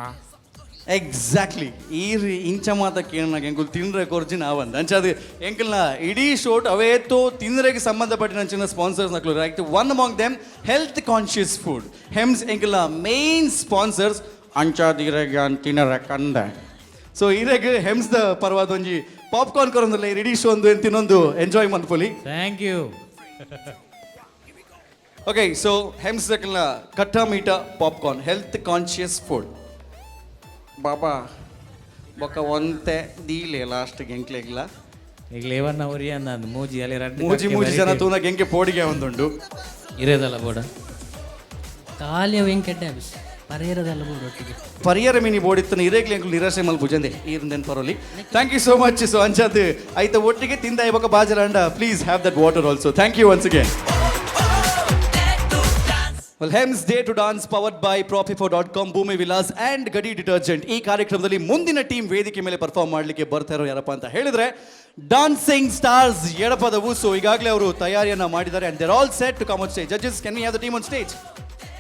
ಎಕ್ಸಾಕ್ಟ್ಲಿ ಈ ಇಂಚ ಮಾತ ಕೇಳನಾಗ ಎಂಕುಲ್ ತಿಂದ್ರೆ ಕೊರ್ಜಿನ ಅವಂದ ಅಂಚ ಅದು ಎಂಕಲ್ನ ಇಡೀ ಶೋಟ್ ಅವೇತೋ ತಿಂದ್ರೆಗೆ ಸಂಬಂಧಪಟ್ಟಿನ ಅಂಚಿನ ಸ್ಪಾನ್ಸರ್ಸ್ ನಕ್ಲು right one among them health conscious food Hems ಎಂಕಲ್ನ ಮೇನ್ ಸ್ಪಾನ್ಸರ್ಸ್ ಅಂಚಾದಿರೆಗೆ ಅಂತಿನರ ಕಂದ. ಸೊ ಇರೆಗೆ ಹೆಮ್ಸ್ ದ ಪರವಾದ ಒಂಜಿ ಪಾಪ್ಕಾರ್ನ್ ಕೊರೊಂದಿಲ್ಲ ಈ ಇಡೀ ಶೋ ಒಂದು ಎಂತಿನೊಂದು ಎಂಜಾಯ್ ಮನ್ಪೊಲಿ. Thank you. ಓಕೆ ಸೊ ಹೆಮ್ಸ್ ದಕ್ಲ್ನ ಕಟ್ಟ ಮೀಟ ಪಾಪ್ಕಾರ್ನ್ ಹೆಲ್ತ್ ಕಾನ್ಷಿಯಸ್ ಫುಡ್ ಬಾಬಾ ಬೊಕ್ಕ ಒಂತೆ ದೀಲೆ ಲಾಸ್ಟ್ಗೆ ಎಂಕ್ಲೆಗ್ಲ ಈಗ ಲೇವನ್ನ ಉರಿ ಅಂದ ಮೂಜಿ ಅಲ್ಲಿ ಮೂಜಿ ಜನ ತೂನ ಗೆಂಗೆ ಪೋಡಿಗೆ ಒಂದುಂಡು ಇರೋದಲ್ಲ ಬೋಡ ಕಾಲಿಯ ವೆಂಕಟ ಪರಿಯರದಲ್ಲ ಬೋರ್ಡ್ ಒಟ್ಟಿಗೆ ಪರಿಯರ ಮೀನಿ ಬೋಡಿತ್ತನ ಇರೇಗ್ಲಿ ಎಂಕ್ಲು ನಿರಾಶೆ ಮಲ್ ಭುಜಂದೆ ಈರ್ದೆನ್ ಪರೋಲಿ. Thank you so much. So ಅಂಚಾದ ಆಯ್ತ ಒಟ್ಟಿಗೆ ತಿಂದ ಇವಾಗ ಬಾಜರ ಅಂಡ please have that water also. Thank you once again. Well ಹೆಮ್ಸ್ day to dance powered by Profifor.com, Bhoomi Vilas and ಗಡಿ ಡಿಟರ್ಜೆಂಟ್. ಈ ಕಾರ್ಯಕ್ರಮದಲ್ಲಿ ಮುಂದಿನ ಟೀಮ್ ವೇದಿಕೆ ಮೇಲೆ ಪರ್ಫಾರ್ಮ್ ಮಾಡಲಿಕ್ಕೆ ಬರ್ತಾ ಇರೋ ಯಾರಪ್ಪ ಅಂತ ಹೇಳಿದ್ರೆ ಡಾನ್ಸಿಂಗ್ ಸ್ಟಾರ್ಸ್ ಎಡಪದವು. ಸೊ ಈಗಾಗಲೇ ಅವರು ತಯಾರಿಯನ್ನ ಮಾಡಿದ್ದಾರೆ and there all set to come on stage. Judges, can we have the team on stage?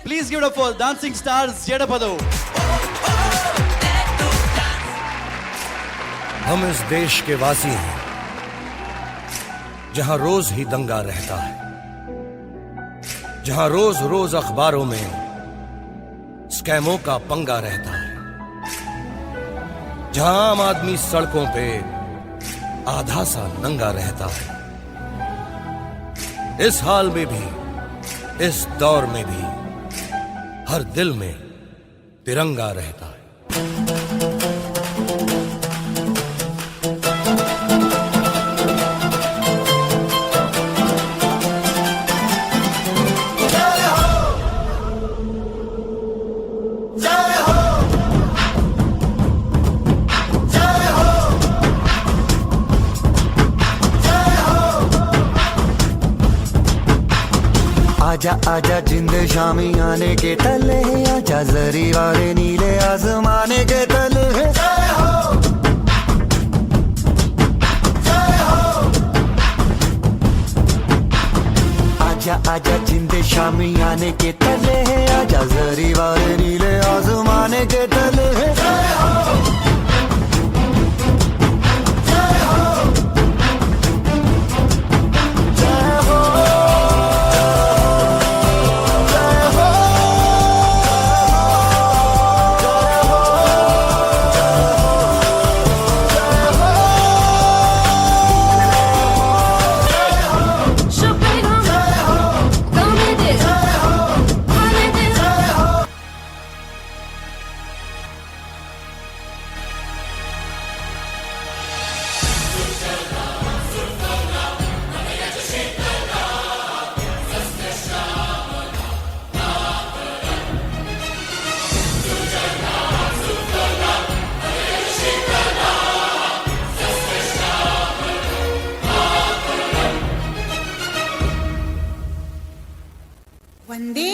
Please give it up for dancing stars Edapadavu. हम इस देश के वासी हैं जहां रोज ही दंगा रहता है, जहां रोज रोज अखबारों में स्कैमों का पंगा रहता है, जहां आम आदमी सड़कों पे आधा सा नंगा रहता है. इस हाल में भी, इस दौर में भी हर दिल में तिरंगा रहता है. आजा आजा जिंद शामी आने के तले, आजा जरी वाले नीले आसमाने के तले. आजा आजा जिंद शामी आने के तले, आजा जरी वाले नीले आसमाने के तले. वंदे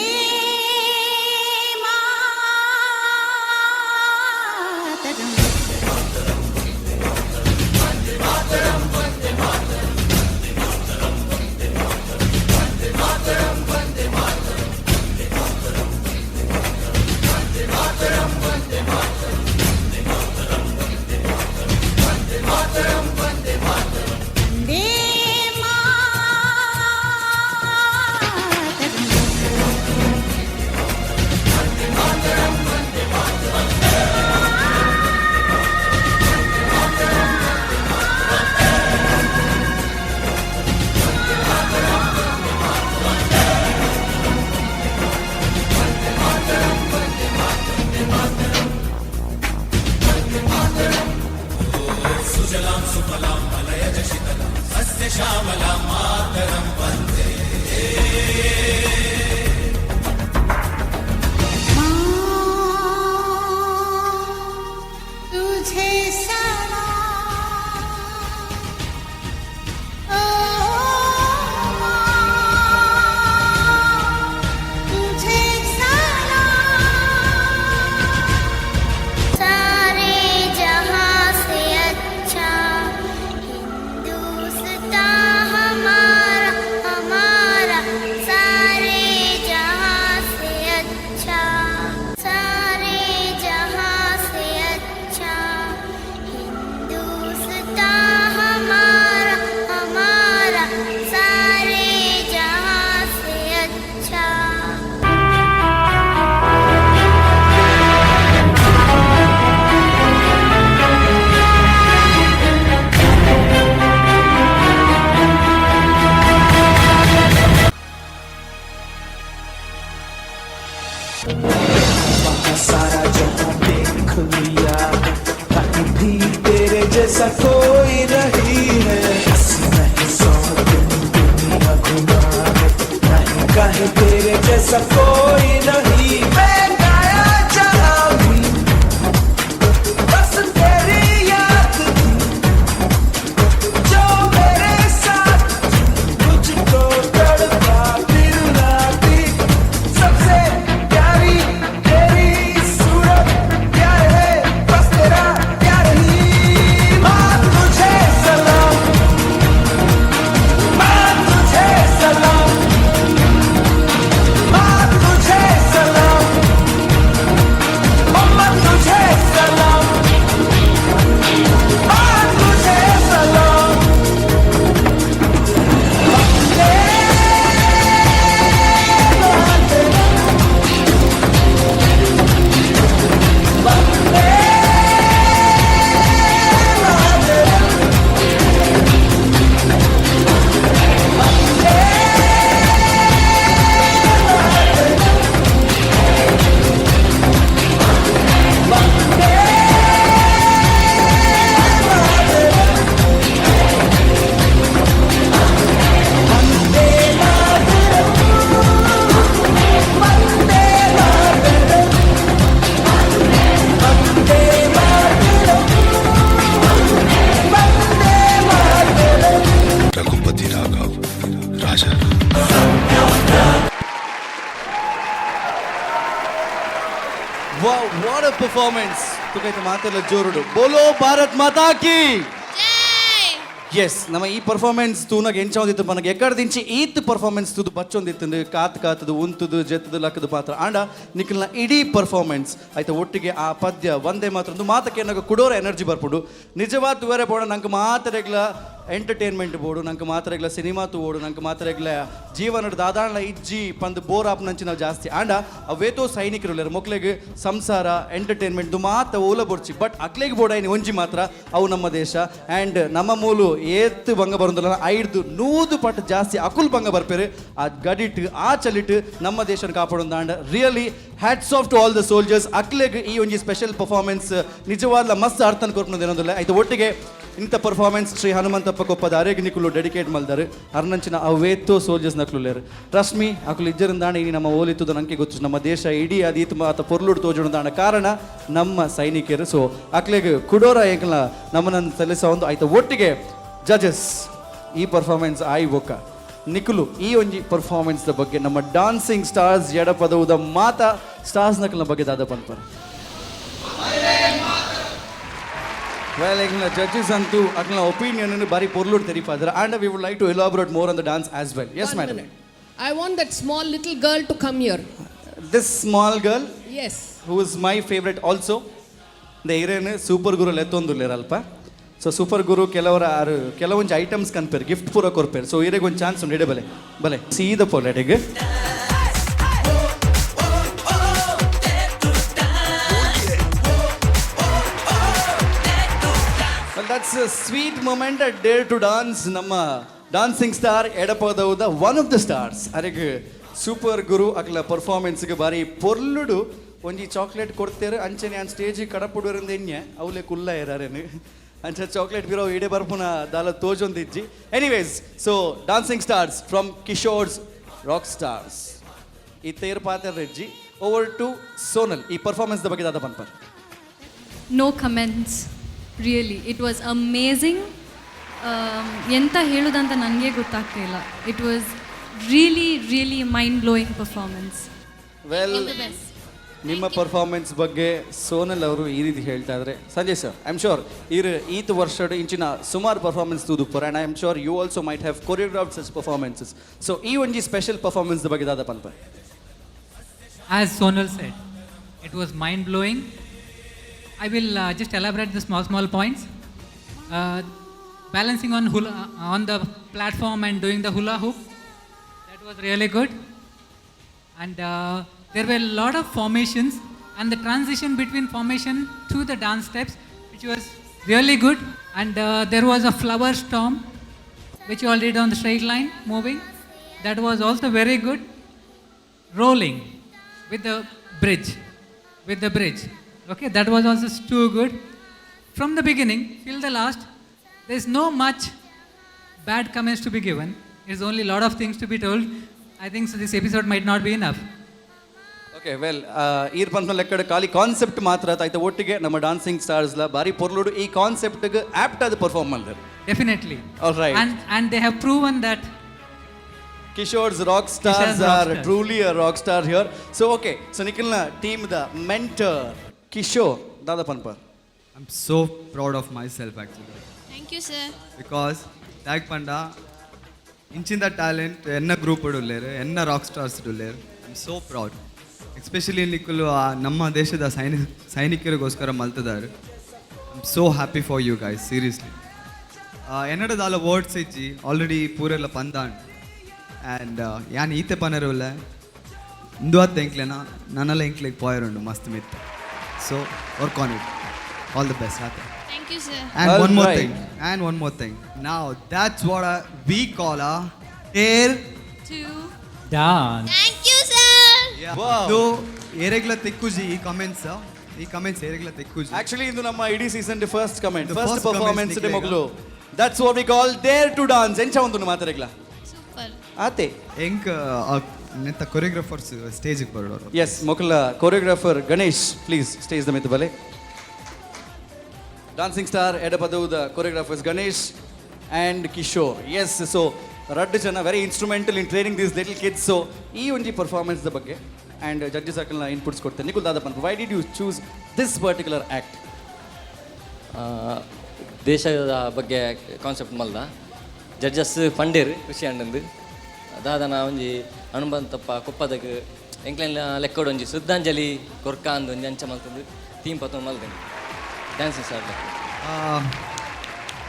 सारा जहां देख लिया, कहीं भी तेरे जैसा कोई नहीं है. नहीं 100 दिन दुनिया घुमा है, नहीं कहीं तेरे जैसा कोई नहीं. मैं गाया जहां भी बस तेरी याद थी, जो मेरे साथ तुझको तड़पा फिर ना थी. सबसे a performance. ತುಕೈತೆ ಮಾತೆಲ್ಲ ಜೋರುಡು. ಬೋಲೋ ಭಾರತ್ ಮಾತಾ ಕಿ ಎಸ್ ನಮ್ಮ ಈ ಪರ್ಫಾರ್ಮೆನ್ಸ್ ತೂನಾಗ ಎಂಚೊಂದಿತ್ತು ನನಗೆ ಎಕ್ಕಡದಿಂಚಿ ಈತ್ ಪರ್ಫಾರ್ಮೆನ್ಸ್ ತುದು ಬಚ್ಚೊಂದಿತ್ತು ಕಾತದು ಉಂತದು ಜೆತ್ತದು ಲಕ್ಕದು ಪಾತ್ರ ಆಂಡ ನಿಖಲ್ನ ಇಡೀ ಪರ್ಫಾರ್ಮೆನ್ಸ್ ಆಯ್ತು ಒಟ್ಟಿಗೆ ಆ ಪದ್ಯ ಒಂದೇ ಮಾತ್ರ ಒಂದು ಮಾತಕ್ಕೆ ನನಗೆ ಕುಡೋರ ಎನರ್ಜಿ ಬರ್ಪುಡು ನಿಜವಾದ ಬೇರೆ ಬೋಡ ನಂಗೆ ಮಾತ್ರೆಗ್ಲ ಎಂಟರ್ಟೈನ್ಮೆಂಟ್ ಬೋಡು ನಂಗೆ ಮಾತ್ರೆಗ್ಲ ಸಿನಿಮಾ ತೂಡು ನಂಗೆ ಮಾತ್ರೆಗ್ಲ ಜೀವನದ ದಾದಾಳ ಇಜ್ಜಿ ಪಂದು ಬೋರ್ ಆಪ್ನಂಚಿ ನಾವು ಜಾಸ್ತಿ ಆಂಡ ಅವೇತೋ ಸೈನಿಕರು ಇಲ್ಲರು ಮಕ್ಳಿಗೆ ಸಂಸಾರ ಎಂಟರ್ಟೈನ್ಮೆಂಟ್ ಮಾತ ಓಲ ಬೊಡ್ಚಿ ಬಟ್ ಅಕ್ಲೆಗೆ ಬೋಡ ಇನ್ನು ಒಂಜಿ ಮಾತ್ರ ಅವು ನಮ್ಮ ದೇಶ ಆ್ಯಂಡ್ ನಮ್ಮ ಮೂಲು ಏತ್ ಬಂಗ ಬರೋದಿಲ್ಲ 500 ಪಟ್ಟು ಜಾಸ್ತಿ ಅಕುಲ್ ಬಂಗ ಬರ್ಪೇರು ಆ ಗಡಿಟ್ ಆ ಚಲಿಟ್ ನಮ್ಮ ದೇಶನ ಕಾಪಾಡೋದು and really hats off to all the soldiers ಅಕ್ಲೆಗೆ ಈ ಒಂಜಿ ಸ್ಪೆಷಲ್ ಪರ್ಫಾರ್ಮೆನ್ಸ್ ನಿಜವಾದ ಮಸ್ತ್ ಅರ್ಥನ ಕೊರ್ಪುನದು ಏನೋದಿಲ್ಲ ಆಯ್ತು ಒಟ್ಟಿಗೆ ಇಂಥ ಪರ್ಫಾರ್ಮೆನ್ಸ್ ಶ್ರೀ ಹನುಮಂತಪ್ಪ ಕೊಪ್ಪದ ಅರೆಗಿನಿಕುಲು ಡೆಡಿಕೇಟ್ ಮಲ್ದಾರು ಅರ್ನಂಚಿನ ಅವೇತೋ ಸೋಲ್ಜರ್ಸ್ ನಕ್ಲುಲೇರು ಟ್ರಸ್ಮಿ ಅಕುಲು ಇಜ್ಜರಿಂದಾಣ ಈ ನಮ್ಮ ಓಲಿತ್ತದ ನಂಗೆ ಗೊತ್ತು ನಮ್ಮ ದೇಶ ಇಡೀ ಅದೀತು ಆತ ಪೊರ್ಲುಡು ತೋಜುದಾಣ ಕಾರಣ ನಮ್ಮ ಸೈನಿಕರು ಸೊ ಅಕ್ಲೆಗೆ ಕುಡೋರ ಏಕಲ ನಮ್ಮನ್ನು ಸಲ್ಲಿಸ ಒಂದು ಆಯ್ತು ಒಟ್ಟಿಗೆ ಜಜಸ್ ಈ ಪರ್ಫಾರ್ಮೆನ್ಸ್ ಆಯ್ ಬೊಕ್ಕ ನಿಖುಲು ಈ ಒಂಜಿ ಪರ್ಫಾರ್ಮೆನ್ಸ್ ಬಗ್ಗೆ ನಮ್ಮ ಡಾನ್ಸಿಂಗ್ ಸ್ಟಾರ್ಸ್ ಎಡಪದವುದ ಮಾತಾ ಸ್ಟಾರ್ಸ್ ನಕಲ್ನ ಬಗ್ಗೆ ದಾದ ಪನ್ಪರ್ ವೆಲ್ ಈಗ ಜಡ್ಜಸ್ ಅಂತೂ ಅಕ್ಲ ಒಪಿನಿಯನ್ ಬಾರಿ ಪೊರ್ಲುಡ್ ತೆರಿಪಾದ್ರೆ and we would like to elaborate more on the dance as well yes madam I want that small little girl to come here. This small girl Yes. Who is my favourite also the ಹಿರೇನು super ಗುರು ಲೆತ್ತೊಂದುಲ್ಲೇರಲ್ಪ ಸೊ super ಗುರು ಕೆಲವೊಂದು items ಕನ್ಪೇರು gift ಪೂರ ಕೊರ್ಪೇರು so ಇರೆಗೆ ಒಂದು chance ಉಂಡು ಇಡೆ ಬಲೆ ಸೀದ ಪೊಲೆಟಿಗೆ that's a sweet moment at dare to dance ನಮ್ಮ ಡಾನ್ಸಿಂಗ್ ಸ್ಟಾರ್ ಎಡಪದವುದ ಒನ್ ಆಫ್ ದ ಸ್ಟಾರ್ಸ್ ಅರೆಗೆ ಸೂಪರ್ ಗುರು ಅಕ್ಲ ಪರ್ಫಾರ್ಮೆನ್ಸ್ಗೆ ಬಾರಿ ಪೊರ್ಲುಡು ಒಂಜಿ ಚಾಕ್ಲೇಟ್ ಕೊಡ್ತೇರು ಅಂಚನೆ ಆನ್ ಸ್ಟೇಜಿಗೆ ಕಡಪುಡೋರಿಂದ ಎಣ್ಣೆ ಅವಲೇ ಕುಲ್ಲ ಇರಾರೇನು ಅಂಚೆ ಚಾಕ್ಲೇಟ್ ಬಿರೋ ಇಡೇ ಬರ್ಪುನ ದಾಲ ತೋಜೊಂದಿಜ್ಜಿ anyways so dancing stars from Kishore's rock stars ಈ ತೇರು ಪಾತ್ರ ರೆಜ್ಜಿ ಓವರ್ ಟು ಸೋನಲ್ ಈ ಪರ್ಫಾರ್ಮೆನ್ಸ್ ಬಗ್ಗೆ ದಾದ ಪನ್ಪರ್ no comments really it was amazing ಎಂತ ಹೇಳೋದಂತ ನನಗೆ ಗೊತ್ತಾಗ್ತಿಲ್ಲ it was really mind blowing performance well ನಿಮ್ಮ ಪರ್ಫಾರ್ಮೆನ್ಸ್ ಬಗ್ಗೆ ಸೋನಲ್ ಅವರು ಈ ರೀತಿ ಹೇಳ್ತಾ ಇದ್ದಾರೆ Sanjay sir I am sure ಈತ ವರ್ಷದ ಇಂಚಿನ ಸುಮಾರು ಪರ್ಫಾರ್ಮೆನ್ಸ್ ತೂದುಪ್ಪರ್ and I am sure you also might have choreographed such performances so ಈ ಒಂಜಿ ಸ್ಪೆಷಲ್ ಪರ್ಫಾರ್ಮೆನ್ಸ್ ಬಗ್ಗೆ ದಾದ ಪನ್ಪರ್ As Sonal said, it was mind-blowing. I will just elaborate the small points. Balancing on the platform and doing the hula hoop, that was really good. And there were a lot of formations and the transition between formation to the dance steps, which was really good. And there was a flower storm, which you all did on the straight line, moving. That was also very good. Rolling with the bridge. Okay, that was also too good. From the beginning till the last, there's no much bad comments to be given. There's only a lot of things to be told. I think so this episode might not be enough. Okay well ಈರ್ ಪಂಪ್ನ ಲೆಕ್ಕಡ ಖಾಲಿ concept ಮಾತ್ರ ಆಯ್ತು ಒಟ್ಟಿಗೆ ನಮ್ಮ dancing ಸ್ಟಾರ್ಸ್ಲ ಬಾರಿ ಪೊರ್ಲುಡು ಈ ಕಾನ್ಸೆಪ್ಟ್ಗೆ apt ಆದ ಪರ್ಫಾರ್ಮ್ ಮಾಡಿದ್ರು Definitely. All right. And they have proven that Kishore's rock stars are truly a rock star here. So okay, so Nikhilna team the mentor Kishore Dada Panpar. I'm so proud of myself actually. Thank you, sir. Because Tag Panda inchinda talent enna group udulleru enna rock stars udulleru. I'm so proud. Especially Nikhil ನಮ್ಮ ದೇಶದ ಸೈನಿಕರಿಗೋಸ್ಕರ ಮಲ್ತಿದ್ದಾರೆ. I'm so happy for you guys seriously. ಎನ್ನಡದಾಲ words ಇಜ್ಜಿ already ಪೂರೆಲ್ಲ ಪಂದಾಂಡ್ and ಯಾನ್ ಈತೆ ಪನರುಲ್ಲ ಇಂದು ಹತ್ತು ಎಂಕ್ಲೆನ ನನ್ನೆಲ್ಲ ಎಂಕ್ಲೆಗೆ ಪೋಯರುಂಡು ಮಸ್ತ್ ಮಿತ್ so work on it all the best ಹಾತೆ Thank you, sir. And one more thing. Now that's what we call a air To dance. Thank you, sir. ಇದು ಏರೆಗ್ಲ ತೆಕ್ಕುಜಿ ಈ ಕಮೆಂಟ್ಸ್ ಏರೆಗ್ಲ ತೆಕ್ಕುಜಿ Actually ಇಂದು ನಮ್ಮ ಇಡೀ season first comment The first first performance comments ಮಗಳು that's what we call Deere to dance ಎಂಚ ಒಂದು ಮಾತಾಡಗ್ಲ Super. ಆತೆ ಹೆಂಗ್ ನೆತ್ತ ಕೊರಿಯೋಗ್ರಾಫರ್ಸ್ ಸ್ಟೇಜಿಗೆ ಬರೋರು ಎಸ್ ಮೊಕಲ ಕೊರಿಯೋಗ್ರಾಫರ್ ಗಣೇಶ್ ಪ್ಲೀಸ್ ಸ್ಟೇಜ್ ದ ಮಿತ್ ಬಲೆ ಡಾನ್ಸಿಂಗ್ ಸ್ಟಾರ್ ಎಡಪದವುದ choreographers Ganesh and Kishore yes so ರಡ್ಡು ಜನ very instrumental in training these little kids so ಈ ಒಂಜಿ ಪರ್ಫಾರ್ಮೆನ್ಸ್ ಬಗ್ಗೆ ಆ್ಯಂಡ್ ಜಡ್ಜಿ ಸರ್ಕಲ್ನ ಇನ್ಪುಟ್ಸ್ ಕೊಡ್ತೇನೆ. ನಿಖುಲ್ ದಾದಪ್ಪನ್, why did you choose this particular act? ದೇಶದ ಬಗ್ಗೆ ಕಾನ್ಸೆಪ್ಟ್ ಮಲ್ದ ಜಡ್ಜಸ್ ಫಂಡೇರು ಖುಷಿ ಅಂಡಂದು ದಾದನ ಒಂಜಿ ಅನುಬಂತಪ್ಪ ಕೊಪ್ಪದಾಗ ಎಂಕ್ಲೆಲ್ಲ ಲೆಕ್ಕೋಡು ಒಂಜಿ ಶ್ರದ್ಧಾಂಜಲಿ ಕೊರ್ಕ ಅಂದು ಒಂಜಿ ಅಂಚ ಮಲ್ತಂದು ಥೀಮ್ ಪತ್ತ ಮಲ್ತೇನೆ ಡ್ಯಾನ್ಸಿಂಗ್ ಸ್ಟಾರ್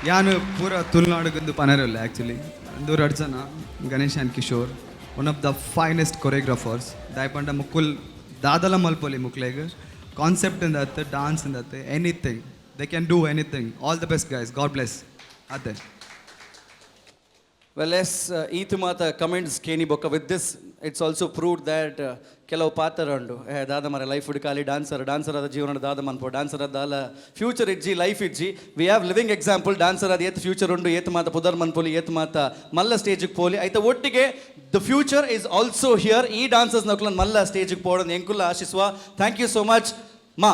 ಯಾನು ಪೂರ ತುಳುನಾಡುಗಂದು ಪನರಲ್ಲ ಆ್ಯಕ್ಚುಲಿ ಅಂದೂರು ಅಡ್ಜನ Ganesh and Kishore one of the finest choreographers ದಾಯಪಂಡ ಮುಕ್ಕುಲ್ ದಾದಲ ಮಲ್ಪೊಲಿ ಮುಕ್ಲೆಗ್ ಕಾನ್ಸೆಪ್ಟ್ ಇಂದತ್ತೆ ಡಾನ್ಸ್ ಇಂದತ್ತೆ anything they can do anything. All the best guys, god bless. ಅದೇ ವೆಲ್ ಎಸ್ ಈತ್ ಮಾತ ಕಮೆಂಟ್ಸ್ ಕೇನಿ ಬೊಕ್ಕ with this it's also proved that ಕೆಲವು ಪಾತ್ರ ಉಂಡು ದಾದ ಮರ ಲೈಫ್ ಹುಡುಕಾಲಿ ಡಾನ್ಸರ್ ಆದ ಜೀವನದ ದಾದ ಮನ್ಪೋ ಡಾನ್ಸರ್ ಅದಾಲ ಫ್ಯೂಚರ್ ಇಜ್ಜಿ ಲೈಫ್ ಇಜ್ಜಿ we have living example dancer ಅದು ಏತ್ ಫ್ಯೂಚರ್ ಉಂಡು ಏತ್ ಮಾತ ಪುದರ್ ಮನ್ಪೋಲಿ ಏತ್ ಮಾತ ಮಲ್ಲ ಸ್ಟೇಜಿಗೆ ಪೋಲಿ ಆಯ್ತಾ ಒಟ್ಟಿಗೆ the future is also here. ಈ ಡಾನ್ಸರ್ಸ್ ನಕ್ಲ ಮಲ್ಲ ಸ್ಟೇಜಿಗೆ ಪೋಡೋದು ಎಂಕುಲ್ಲ ಆಶಿಸುವ. ಥ್ಯಾಂಕ್ ಯು ಸೋ ಮಚ್ ಮಾ.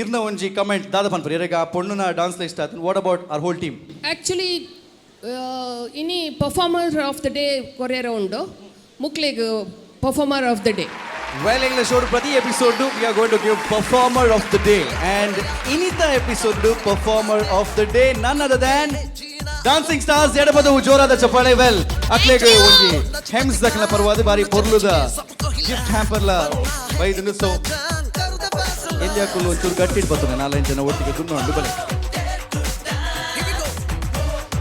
ಇರ್ನ ಒಂಜಿ ಕಮೆಂಟ್ ದಾದ ಪನ್ಪರ್ ಇರಗ ಆ ಪೊಣ್ಣುನ ಡಾನ್ಸ್ ಇಷ್ಟ ಆಯ್ತು. What about our whole team? Actually ಇನಿ ಪರ್ಫಾರ್ಮರ್ ಆಫ್ ದ ಡೇ ಕೊರಿಯರ ಉಂಡು ಮುಕ್ಲೆಗ್ performer of the day. Well, English show ಪ್ರತಿ episode we are going to give performer of the day and inita episode performer of the day none other than dancing stars ಎಡಪದ ಜೋರಾದ ಚಪ್ಪಾಳೆ. Well ಅಕ್ಲೆಗೆ ಒಂಜಿ ಹೆಮ್ಸ್ ದಕ್ಲ ಪರವಾದ ಬಾರಿ ಪೊರ್ಲುದ ಗಿಫ್ಟ್ ಹ್ಯಾಂಪರ್ಲ ಬೈದು so ಎಲ್ಲಿಯಾಕುಲು ಒಂಚೂರು ಗಟ್ಟಿಟ್ಟು ಬರ್ತದೆ 4 ಜನ ಒಟ್ಟಿಗೆ ದುನ್ನೊಂಡು ಬಲೆ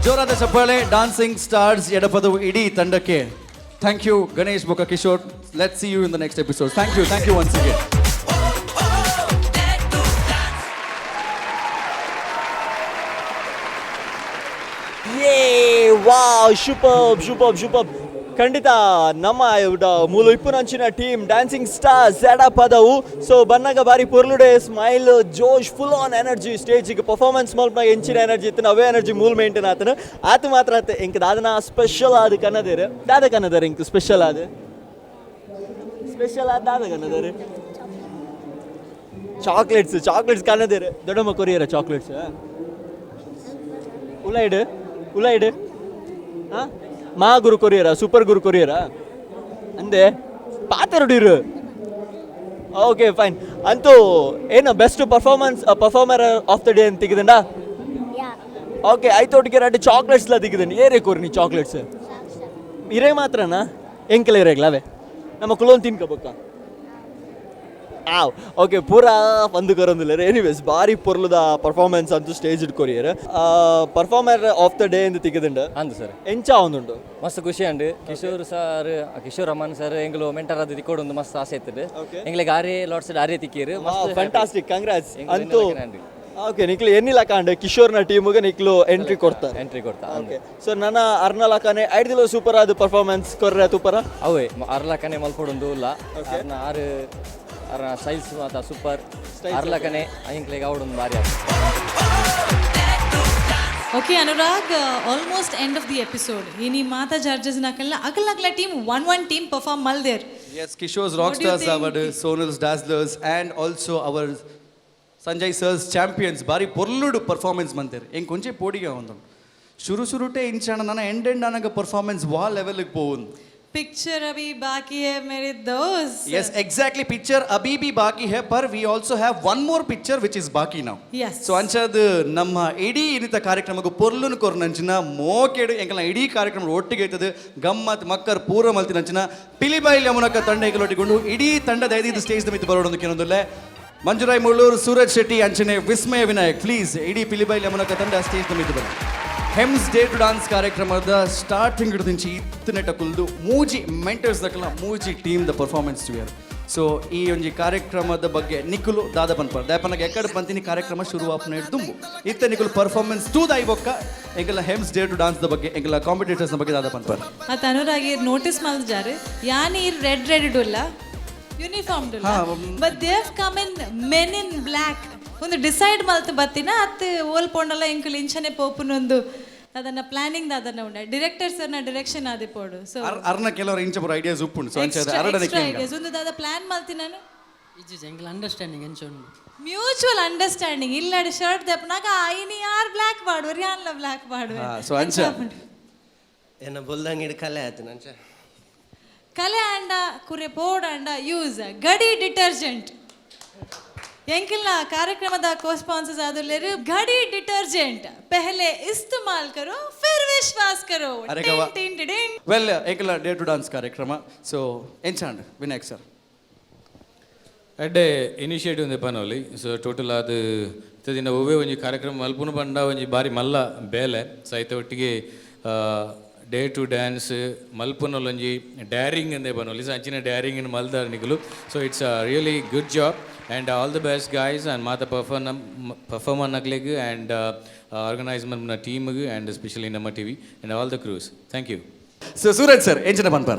ಜೋರಾದ ಚಪ್ಪಾಳೆ ಡಾನ್ಸಿಂಗ್ ಸ್ಟಾರ್ಸ್ ಎಡಪದ ಇಡೀ ತಂಡಕ್ಕೆ. Thank you, Ganesh Boka Kishore. Let's see you in the next episode. Thank you once again. Yay! Wow! Superb. ಖಂಡಿತ ನಮ್ಮ ಮೂಲ ಇಪ್ಪುನಂಚಿನ ಟೀಮ್ ಡ್ಯಾನ್ಸಿಂಗ್ ಸ್ಟಾರ್ಸ್ ಸೆಟಪ್ ಆದವು. ಸೊ ಬನ್ನಾಗ ಬಾರಿ ಪೊರ್ಲುಡೆ ಸ್ಮೈಲ್ ಜೋಶ್ ಫುಲ್ ಆನ್ ಎನರ್ಜಿ ಸ್ಟೇಜಿಗೆ ಪರ್ಫಾರ್ಮೆನ್ಸ್ ಮಲ್ಪನಾಗ ಹೆಂಚಿನ ಎನರ್ಜಿ ಇತ್ತು ಅವೇ ಎನರ್ಜಿ ಮೂಲ್ ಮೇಂಟೈನ್ ಆತನ ಆತ ಮಾತ್ರ ಆತ ಇಂಕ ದಾದನ ಸ್ಪೆಷಲ್ ಆದ ಕನ್ನದೇರು ದಾದ ಕನ್ನದಾರ ಇಂಕ ಸ್ಪೆಷಲ್ ಆದ ದಾದ ಕನ್ನದಾರೆ ಚಾಕ್ಲೇಟ್ಸ್ ಕನ್ನದೇರು ದೊಡ್ಡಮ್ಮ ಕೊರಿಯರ ಚಾಕ್ಲೇಟ್ಸ್ ಉಲೈಡ್ ಹಾಂ ಮಾ ಗುರು ಕೊರಿಯರ ಸೂಪರ್ ಗುರು ಕೊರಿಯರ ಅಂದೆ ಪಾತೆರಡಿರು. Okay fine. ಅಂತೂ ಏನು best performer of the day ಅಂತ ತೆಗೆದಂಡ. ಓಕೆ ಐತೋಟಿಗೆ 2 ಚಾಕ್ಲೇಟ್ಸ್ಲ ತೆಗೆದನು ಏರೇ ಕೋರಿ ನೀ ಚಾಕ್ಲೇಟ್ಸ್ ಇರೇ ಮಾತ್ರನಾ ಎಂಕೆಲ್ಲ ಇರೇಗ್ಲವೇ ನಮ್ಮ ಕುಲೋನ್ ತಿನ್ಕೋಬೇಕಾ ಓಕೆ ಪೂರಾ ಪಂದು ಕರೊಂದಿಲ್ಲ. ಎನಿವೇಸ್ ಬಾರಿ ಪೊರ್ಲುದ ಪರ್ಫಾರ್ಮೆನ್ಸ್ ಅಂತೂ stage courier performer of the day ಎಂದು ತೆಗೆದುಂಡು ಅಂದು ಸರ್ ಎಂಚ ಒಂದುಂಡು ಮಸ್ತ್ ಖುಷಿ ಅಂಡು. ಕಿಶೋರ್ ಅಮ್ಮನ್ ಸರ್ ಎಂಗ್ಲು ಮೆಂಟರ್ ಅದು ತಿಕ್ಕೋಡು ಒಂದು ಮಸ್ತ್ ಆಸೆ ಇರ್ತದೆ ಎಂಗ್ಲಿಗೆ ಆರೇ ಲಾಟ್ಸ್ ಆರೇ ತಿಕ್ಕೀರು ಫ್ಯಾಂಟಾಸ್ಟಿಕ್ ಕಂಗ್ರಾಟ್ಸ್ ಅಂತೂ. ಓಕೆ ನಿಕ್ಲು ಎನ್ನಿಲ್ಲ ಕಾಂಡೆ ಕಿಶೋರ್ನ ಟೀಮಿಗೆ ನಿಕ್ಲು ಎಂಟ್ರಿ ಕೊಡ್ತಾ ಓಕೆ. ಸೊ ನನ್ನ ಅರ್ನಲಕನೆ 5 ದಿನ ಸೂಪರ್ ಆದ ಪರ್ಫಾರ್ಮೆನ್ಸ್ ಕೊರ್ರೆ ತೂಪರ ಅವೇ ಅರ್ಲಕನೆ ಮಲ್ಪೊಡೊಂದು ಇಲ್ಲ ಅರ ಸ್ಟೈಲ್ಸ್ ಮಾತ ಸೂಪರ್ ಅರ್ಲಕನೆ ಐಂಕ್ಲೆಗೆ ಅವಡೊಂದು ಭಾರಿ ಆಗ. Okay Anurag, almost end of the episode. ಇನಿ ಮಾತಾ ಜಡ್ಜಸ್ ನಾಕಲ್ಲ ಅಗಲ team one team perform malder. Yes, Kishore's Rockstars, our Sonal's Dazzlers and also our Sanjay Sir's Champions ಬಾರಿ ಪೊರ್ಲುಡು ಪರ್ಫಾರ್ಮೆನ್ಸ್ ಮಂತೇರು ಹೆಂಗೆ ಕೊಂಚೆ ಪೋಡಿಗೆ ಒಂದು ಶುರುಟೆ ಇಂಚಾಣ ನನ್ನ ಎಂಡ್ ನನಗೆ ಪರ್ಫಾರ್ಮೆನ್ಸ್ ವಾ ಲೆವೆಲ್ಗೆ ಹೋಗುದು. Picture abhi baki hai mere dost. Yes, exactly. Picture abhi bhi baki hai, but we also have one more picture which is baki now. Yes. So ಅಂಚದ ನಮ್ಮ ಇಡೀ ಇನ್ನಿತ ಕಾರ್ಯಕ್ರಮಕ್ಕೆ ಪೊರ್ಲುನು ಕೊರ್ನಂಚಿನ ಮೋಕೆಡು ಎಂಕಲ ಇಡೀ ಕಾರ್ಯಕ್ರಮ ಒಟ್ಟಿಗೆ ಇರ್ತದೆ ಗಮ್ಮತ್ ಮಕ್ಕರ್ ಪೂರ ಮಲ್ತಿನಂಚಿನ ಪಿಲಿಬೈಲ್ ಯಮುನಕ ತಂಡ ಎಂಕಲೊಟ್ಟಿಕೊಂಡು ಇಡೀ ತಂಡದ 5 ಸ್ಟೇಜ್ ಮಿತ್ತು ಬರೋದೊಂದು ಕೆಲವೊಂದಿಲ್ಲ. ಮಂಜುರಾಯ್ ಮುಳ್ಳೂರು, ಸೂರಜ್ ಶೆಟ್ಟಿ, ಅಂಚನೆ ವಿಸ್ಮಯ ವಿನಾಯಕ್, ಪ್ಲೀಸ್ ಇಡೀ ಪಿಲಿಬೈಲ್ ಯಮುನಕ ತಂಡ ಸ್ಟೇಜ್ ಮಿತ್ತು ಬನ್ನಿ. ಹೆಮ್ಸ್ ಡೇ ಟು ಡಾನ್ಸ್ ಕಾರ್ಯಕ್ರಮದ ಸ್ಟಾರ್ಟಿಂಗ್ ಹಿಡಿದಿಂಚಿ ಇತ್ತನೆಟ ಕುಲ್ದು ಮೂಜಿ ಮೆಂಟರ್ಸ್ ದಕ್ಕಲ ಮೂಜಿ team the performance together. So ಈ ಒಂಜಿ ಕಾರ್ಯಕ್ರಮದ ಬಗ್ಗೆ ನಿಖುಲು ದಾದ ಪನ್ಪರ್ ದಾಯಪನಗೆ ಎಕ್ಕಡೆ ಪಂತಿನಿ ಕಾರ್ಯಕ್ರಮ ಶುರು ಆಪನ ದುಂಬು ಇತ್ತ ನಿಖುಲು ಪರ್ಫಾರ್ಮೆನ್ಸ್ ಟು ದಾಯಿ ಬೊಕ್ಕ ಎಂಗೆಲ್ಲ ಹೆಮ್ಸ್ ಡೇ ಟು ಡಾನ್ಸ್ ದ ಬಗ್ಗೆ ಎಂಗೆಲ್ಲ ಕಾಂಪಿಟೇಟರ್ಸ್ ಬಗ್ಗೆ ದಾದ ಪನ್ಪರ್ ಆ ತನುರಾಗಿ ನೋಟಿಸ್ ಮಾಡಿದ್ದಾರೆ ಯಾನಿ ರೆಡ್ ಇಡುಲ್ಲ ಯೂನಿಫಾರ್ಮ್ ಡುಲ್ಲ but they have come in men in black ಒಂದು ಡಿಸೈಡ್ ಮಲ್ತು ಬತ್ತಿನ ಅತ್ತು ಓಲ್ ಪೋಂಡಲ್ಲ ಎಂಕುಲು ಇಂಚನೆ ಪೋಪುನೊಂದು ಅದನ್ನ ಪ್ಲಾನಿಂಗ್ ಅದನ್ನ ಉಂಡ ಡೈರೆಕ್ಟರ್ ಸರ್ನ ಡೈರೆಕ್ಷನ್ ಆದಿ ಪೋಡು. ಸೊ ಅರ್ನ ಕೆಲವರು ಇಂಚ ಬರ ಐಡಿಯಾಸ್ ಉಪ್ಪುಂಡು ಸೊ ಅಂಚ ಅರಡನಕ್ಕೆ ಐಡಿಯಾಸ್ ಒಂದು ದಾದ ಪ್ಲಾನ್ ಮಲ್ತಿ ನಾನು ಇಜ್ಜಿ ಎಂಗ್ಲ understanding ಎಂಚೊಂಡು mutual understanding ಇಲ್ಲಡಿ shirt ದೆಪ್ಪನಾಗ any ಯಾರ್ ಬ್ಲ್ಯಾಕ್ ಬಾಡುವರು ಯಾನ್ಲ ಬ್ಲ್ಯಾಕ್ ಬಾಡುವರು ಸೊ ಅಂಚ ಏನ ಬೊಲ್ದಂಗೆ ಇಡ್ ಕಲೆ ಆಯ್ತು ನಂಚ ಕಲೆ ಅಂಡ ಕುರೆ ಪೋಡಂಡ ಯೂಸ್ ಗಡಿ ಡಿಟರ್ಜೆಂಟ್ ಎಂಕಿಲ್ನ ಕಾರ್ಯಕ್ರಮದ ಕೋ ಸ್ಪಾನ್ಸರ್ಸ್ ಆದಲ್ಲೇರು ಗಡಿ detergent ಪೆಹಲೆ ಇಸ್ತಮಾಲ್ Karo Phir Vishwas Karo. Well ಏಕಲ day to dance ಕಾರ್ಯಕ್ರಮ ಸೊ ಎಂಚಾಂಡ್ ವಿನಾಯಕ್ ಸರ್ ಎಡ್ಡೆ ಇನಿಷಿಯೇಟಿವ್ ಒಂದೇ ಪನೋಲಿ ಸೊ ಟೋಟಲ್ ಅದು ದಿನ ಒವ್ವೇ ಒಂಜಿ ಕಾರ್ಯಕ್ರಮ ಮಲ್ಪುನ ಪಂಡ ಒಂಜಿ ಬಾರಿ ಮಲ್ಲ ಬೇಲೆ ಸೊ ಐತೆ ಒಟ್ಟಿಗೆ ಡೇ ಟು ಡ್ಯಾನ್ಸ್ ಮಲ್ಪುನೊಂಜಿ ಡ್ಯಾರಿಂಗ್ ಎಂದೇ ಪನೋಲಿ ಸೊ ಅಂಚಿನ ಡ್ಯಾರಿಂಗ್ ಮಲ್ದಾರ ನಿಗಲು so it's a really good job and all the best guys and ಮಾತ ಪರ್ಫಾರ್ಮರ್ ನಕ್ಲೆಗ್ ಆ್ಯಂಡ್ ಆರ್ಗನೈಸ್ಮೆಂಟ್ನ ಟೀಮ್ಗೆ ಆ್ಯಂಡ್ ಎಸ್ಪೆಷಲಿ ನಮ್ಮ TV and all the crews thank you. So Suraj sir ಎಂಚಿನ ಪನ್ಪಾರ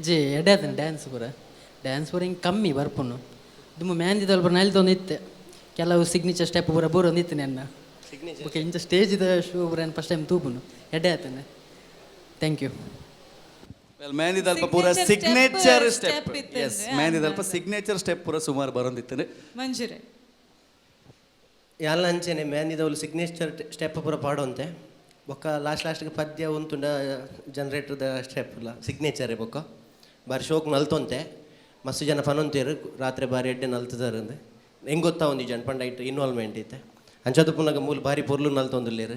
ಇಜೆ ಎಡೆ ಡ್ಯಾನ್ಸ್ ಪೂರ ಡ್ಯಾನ್ಸ್ ಪೂರ ಹಿಂಗೆ ಕಮ್ಮಿ ಬರ್ಪುನು ತುಂಬ ಮ್ಯಾಂದಿದಲ್ಲಿ ಬರ ನಲ್ದೊಂದು ಇತ್ತೆ ಕೆಲವು ಸಿಗ್ನೇಚರ್ ಸ್ಟೆಪ್ ಪೂರ ಬೋರ್ ಒಂದು ಇತ್ತು ನನ್ನ ಓಕೆ ಇಂಚ ಸ್ಟೇಜಿದ ಶೋ ಪೂರ ಫಸ್ಟ್ ಟೈಮ್ ತೂಪುನು ಎಡೆ ಆತನೆ. Thank you. ವೆಲ್ ಮೆಹಂದಿದಲ್ಪ ಪೂರ ಸಿಗ್ನೇಚರ್ ಸ್ಟೆಪ್ ಎಸ್ ಮೆಹಂದಿದಲ್ಪ ಸಿಗ್ನೇಚರ್ ಸ್ಟೆಪ್ ಪೂರ ಸುಮಾರು ಬರೋಂದಿತ್ತನೆ ಮಂಜುರೆ ಯಾಲ್ಲ ಅಂಚೆನೆ ಮೆಹಂದಿದವಳು ಸಿಗ್ನೇಚರ್ ಸ್ಟೆಪ್ ಪೂರ ಪಾಡೋಂತೆ ಬೊಕ್ಕ ಲಾಸ್ಟ್ಗೆ ಪದ್ಯ ಉಂತುಂಡ ಜನ್ರೇಟರ್ದ ಸ್ಟೆಪ್ ಇಲ್ಲ ಸಿಗ್ನೇಚರೇ ಬೊಕ್ಕ ಬಾರಿ ಶೋಕ್ ನಲ್ತೊಂತೆ ಮಸ್ತ್ ಜನ ಪನೊಂತೇರು ರಾತ್ರಿ ಬಾರಿ ಎಡ್ಡೆ ನಲ್ತದಾರಂದೆ ಹೆಂಗೆ ಗೊತ್ತಾ ಒಂದು ಜನ ಪಂಡ ಇಟ್ಟು ಇನ್ವಾಲ್ವ್ಮೆಂಟ್ ಐತೆ ಅಂಚದು ಪುನಗ ಮೂಲ ಬಾರಿ ಪೊರ್ಲು ನಲ್ತೊಂದಿಲ್ಲೇರು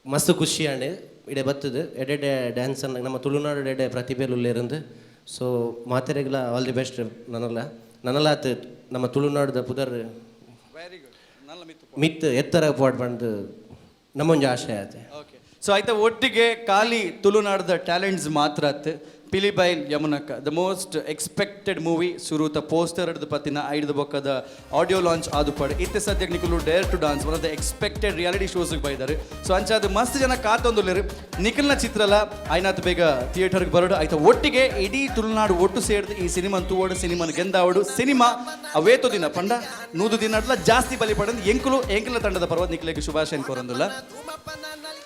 ಮಸ್ತ್ ಖುಷಿ ಆಂಡೆ ಇಡೆ ಬತ್ತದು ಎಡೆಡೆ ಡ್ಯಾನ್ಸ್ ಅನ್ನ ನಮ್ಮ ತುಳುನಾಡು ಎಡೆ ಪ್ರತಿಭೆಲುಲ್ಲೇರಂದು ಸೊ ಮಾತೆರೆಗ್ಲ ಆಲ್ ದಿ ಬೆಸ್ಟ್ ನನ್ನಲಾತ್ ನಮ್ಮ ತುಳುನಾಡುದ ಪುದರ್ ಮಿತ್ ಎತ್ತರ ಪಾಡ್ ಬಂದು ನಮ್ಮೊಂದು ಆಶಯ ಆಯ್ತು. ಓಕೆ ಸೊ ಆಯ್ತಾ ಒಟ್ಟಿಗೆ ಖಾಲಿ ತುಳುನಾಡದ ಟ್ಯಾಲೆಂಟ್ಸ್ ಮಾತ್ರ ಆಯ್ತು Pilibail Yamunakka the most expected movie ಸುರೂತ ಪೋಸ್ಟರ್ ಹಿಡಿದು ಪತ್ತಿನ ಐದು ಬೊಕ್ಕದ ಆಡಿಯೋ ಲಾಂಚ್ ಆದು ಪಡೆ ಇತ್ತೆ ಸದ್ಯಕ್ಕೆ ನಿಖಲು dare to dance one of the expected reality ಶೋಸ್ಗೆ ಬೈದಾರೆ ಸೊ ಅಂಚಾದ ಮಸ್ತ್ ಜನ ಕಾತೊಂದುಲ್ಲೇರು ನಿಖಲ್ನ ಚಿತ್ರಲ ಐನಾತ್ ಬೇಗ ಥಿಯೇಟರ್ಗೆ ಬರೋಡು ಆಯ್ತಾ ಒಟ್ಟಿಗೆ ಇಡೀ ತುಳುನಾಡು ಒಟ್ಟು ಸೇರಿದು ಈ ಸಿನಿಮಾನ್ ತೂವೋಡು ಸಿನಿಮಾನ ಗೆಂದಾವಡು ಸಿನಿಮಾ ಅವೇತೋ ದಿನ ಪಂಡ 100 ದಿನ ಜಾಸ್ತಿ ಬಲಿ ಪಡೆದು ಎಂಕುಲ ತಂಡದ ಪರ್ವತ ನಿಖಲಿಗೆ ಶುಭಾಶಯ ಕೋರಂದಿಲ್ಲ.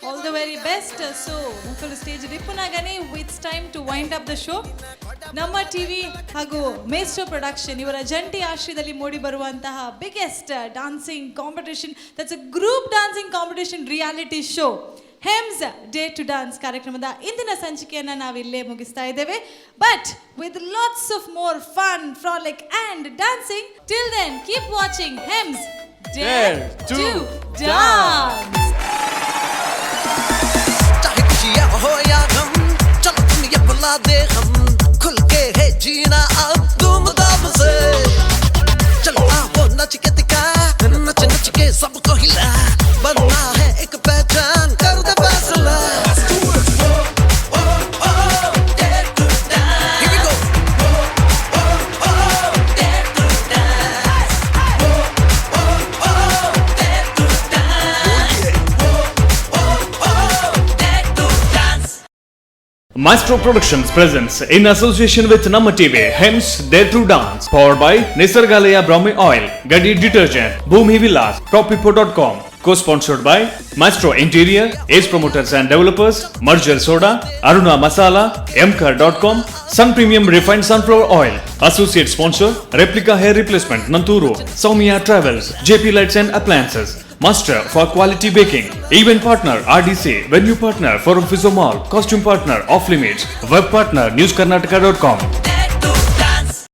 All the very best. So, Mukul stage Ripunagani, it's time to wind up the show. Namma TV ಹಾಗೂ ಮೇಸ್ಟ್ರೋ ಪ್ರೊಡಕ್ಷನ್ ಇವರ ಜಂಟಿ ಆಶ್ರಯದಲ್ಲಿ ಮೂಡಿ ಬರುವಂತಹ biggest dancing competition that's a group dancing competition reality show ಹೆಮ್ಸ್ ಡೇ ಟು ಡಾನ್ಸ್ ಕಾರ್ಯಕ್ರಮದ ಇಂದಿನ ಸಂಚಿಕೆಯನ್ನು ನಾವಿಲ್ಲೇ ಮುಗಿಸ್ತಾ ಇದ್ದೇವೆ. But with lots of more fun, frolic and dancing. Till then keep watching ಹೆಮ್ಸ್ ಡೇರ್ ಟು ಡಾನ್ಸ್. हो या गम चलो दुनिया बुला दे हम खुल के है जीना अब धूमधाम से चलो आओ नच के दिखा नच नच के सबको हिला बनना है एक पहचान कर दे फैसला. Maestro Productions presents in association with Namma TV Hems Dare to Dance, powered by Nisargalaya Brahmi Oil, Gadi Detergent, Bhumi Villas, Propipo.com, co-sponsored by Maestro Interior, Ace Promoters and Developers, Marjal Soda, Aruna Masala, Mcar.com, Sun Premium Refined Sunflower Oil, associate sponsor Replica Hair Replacement Nanturu, Soumya Travels, JP Lights and Appliances, Master for Quality Baking, Event Partner RDC, Venue Partner Forum Fizzo Mall, Costume Partner Off Limits, Web Partner NewsKarnataka.com.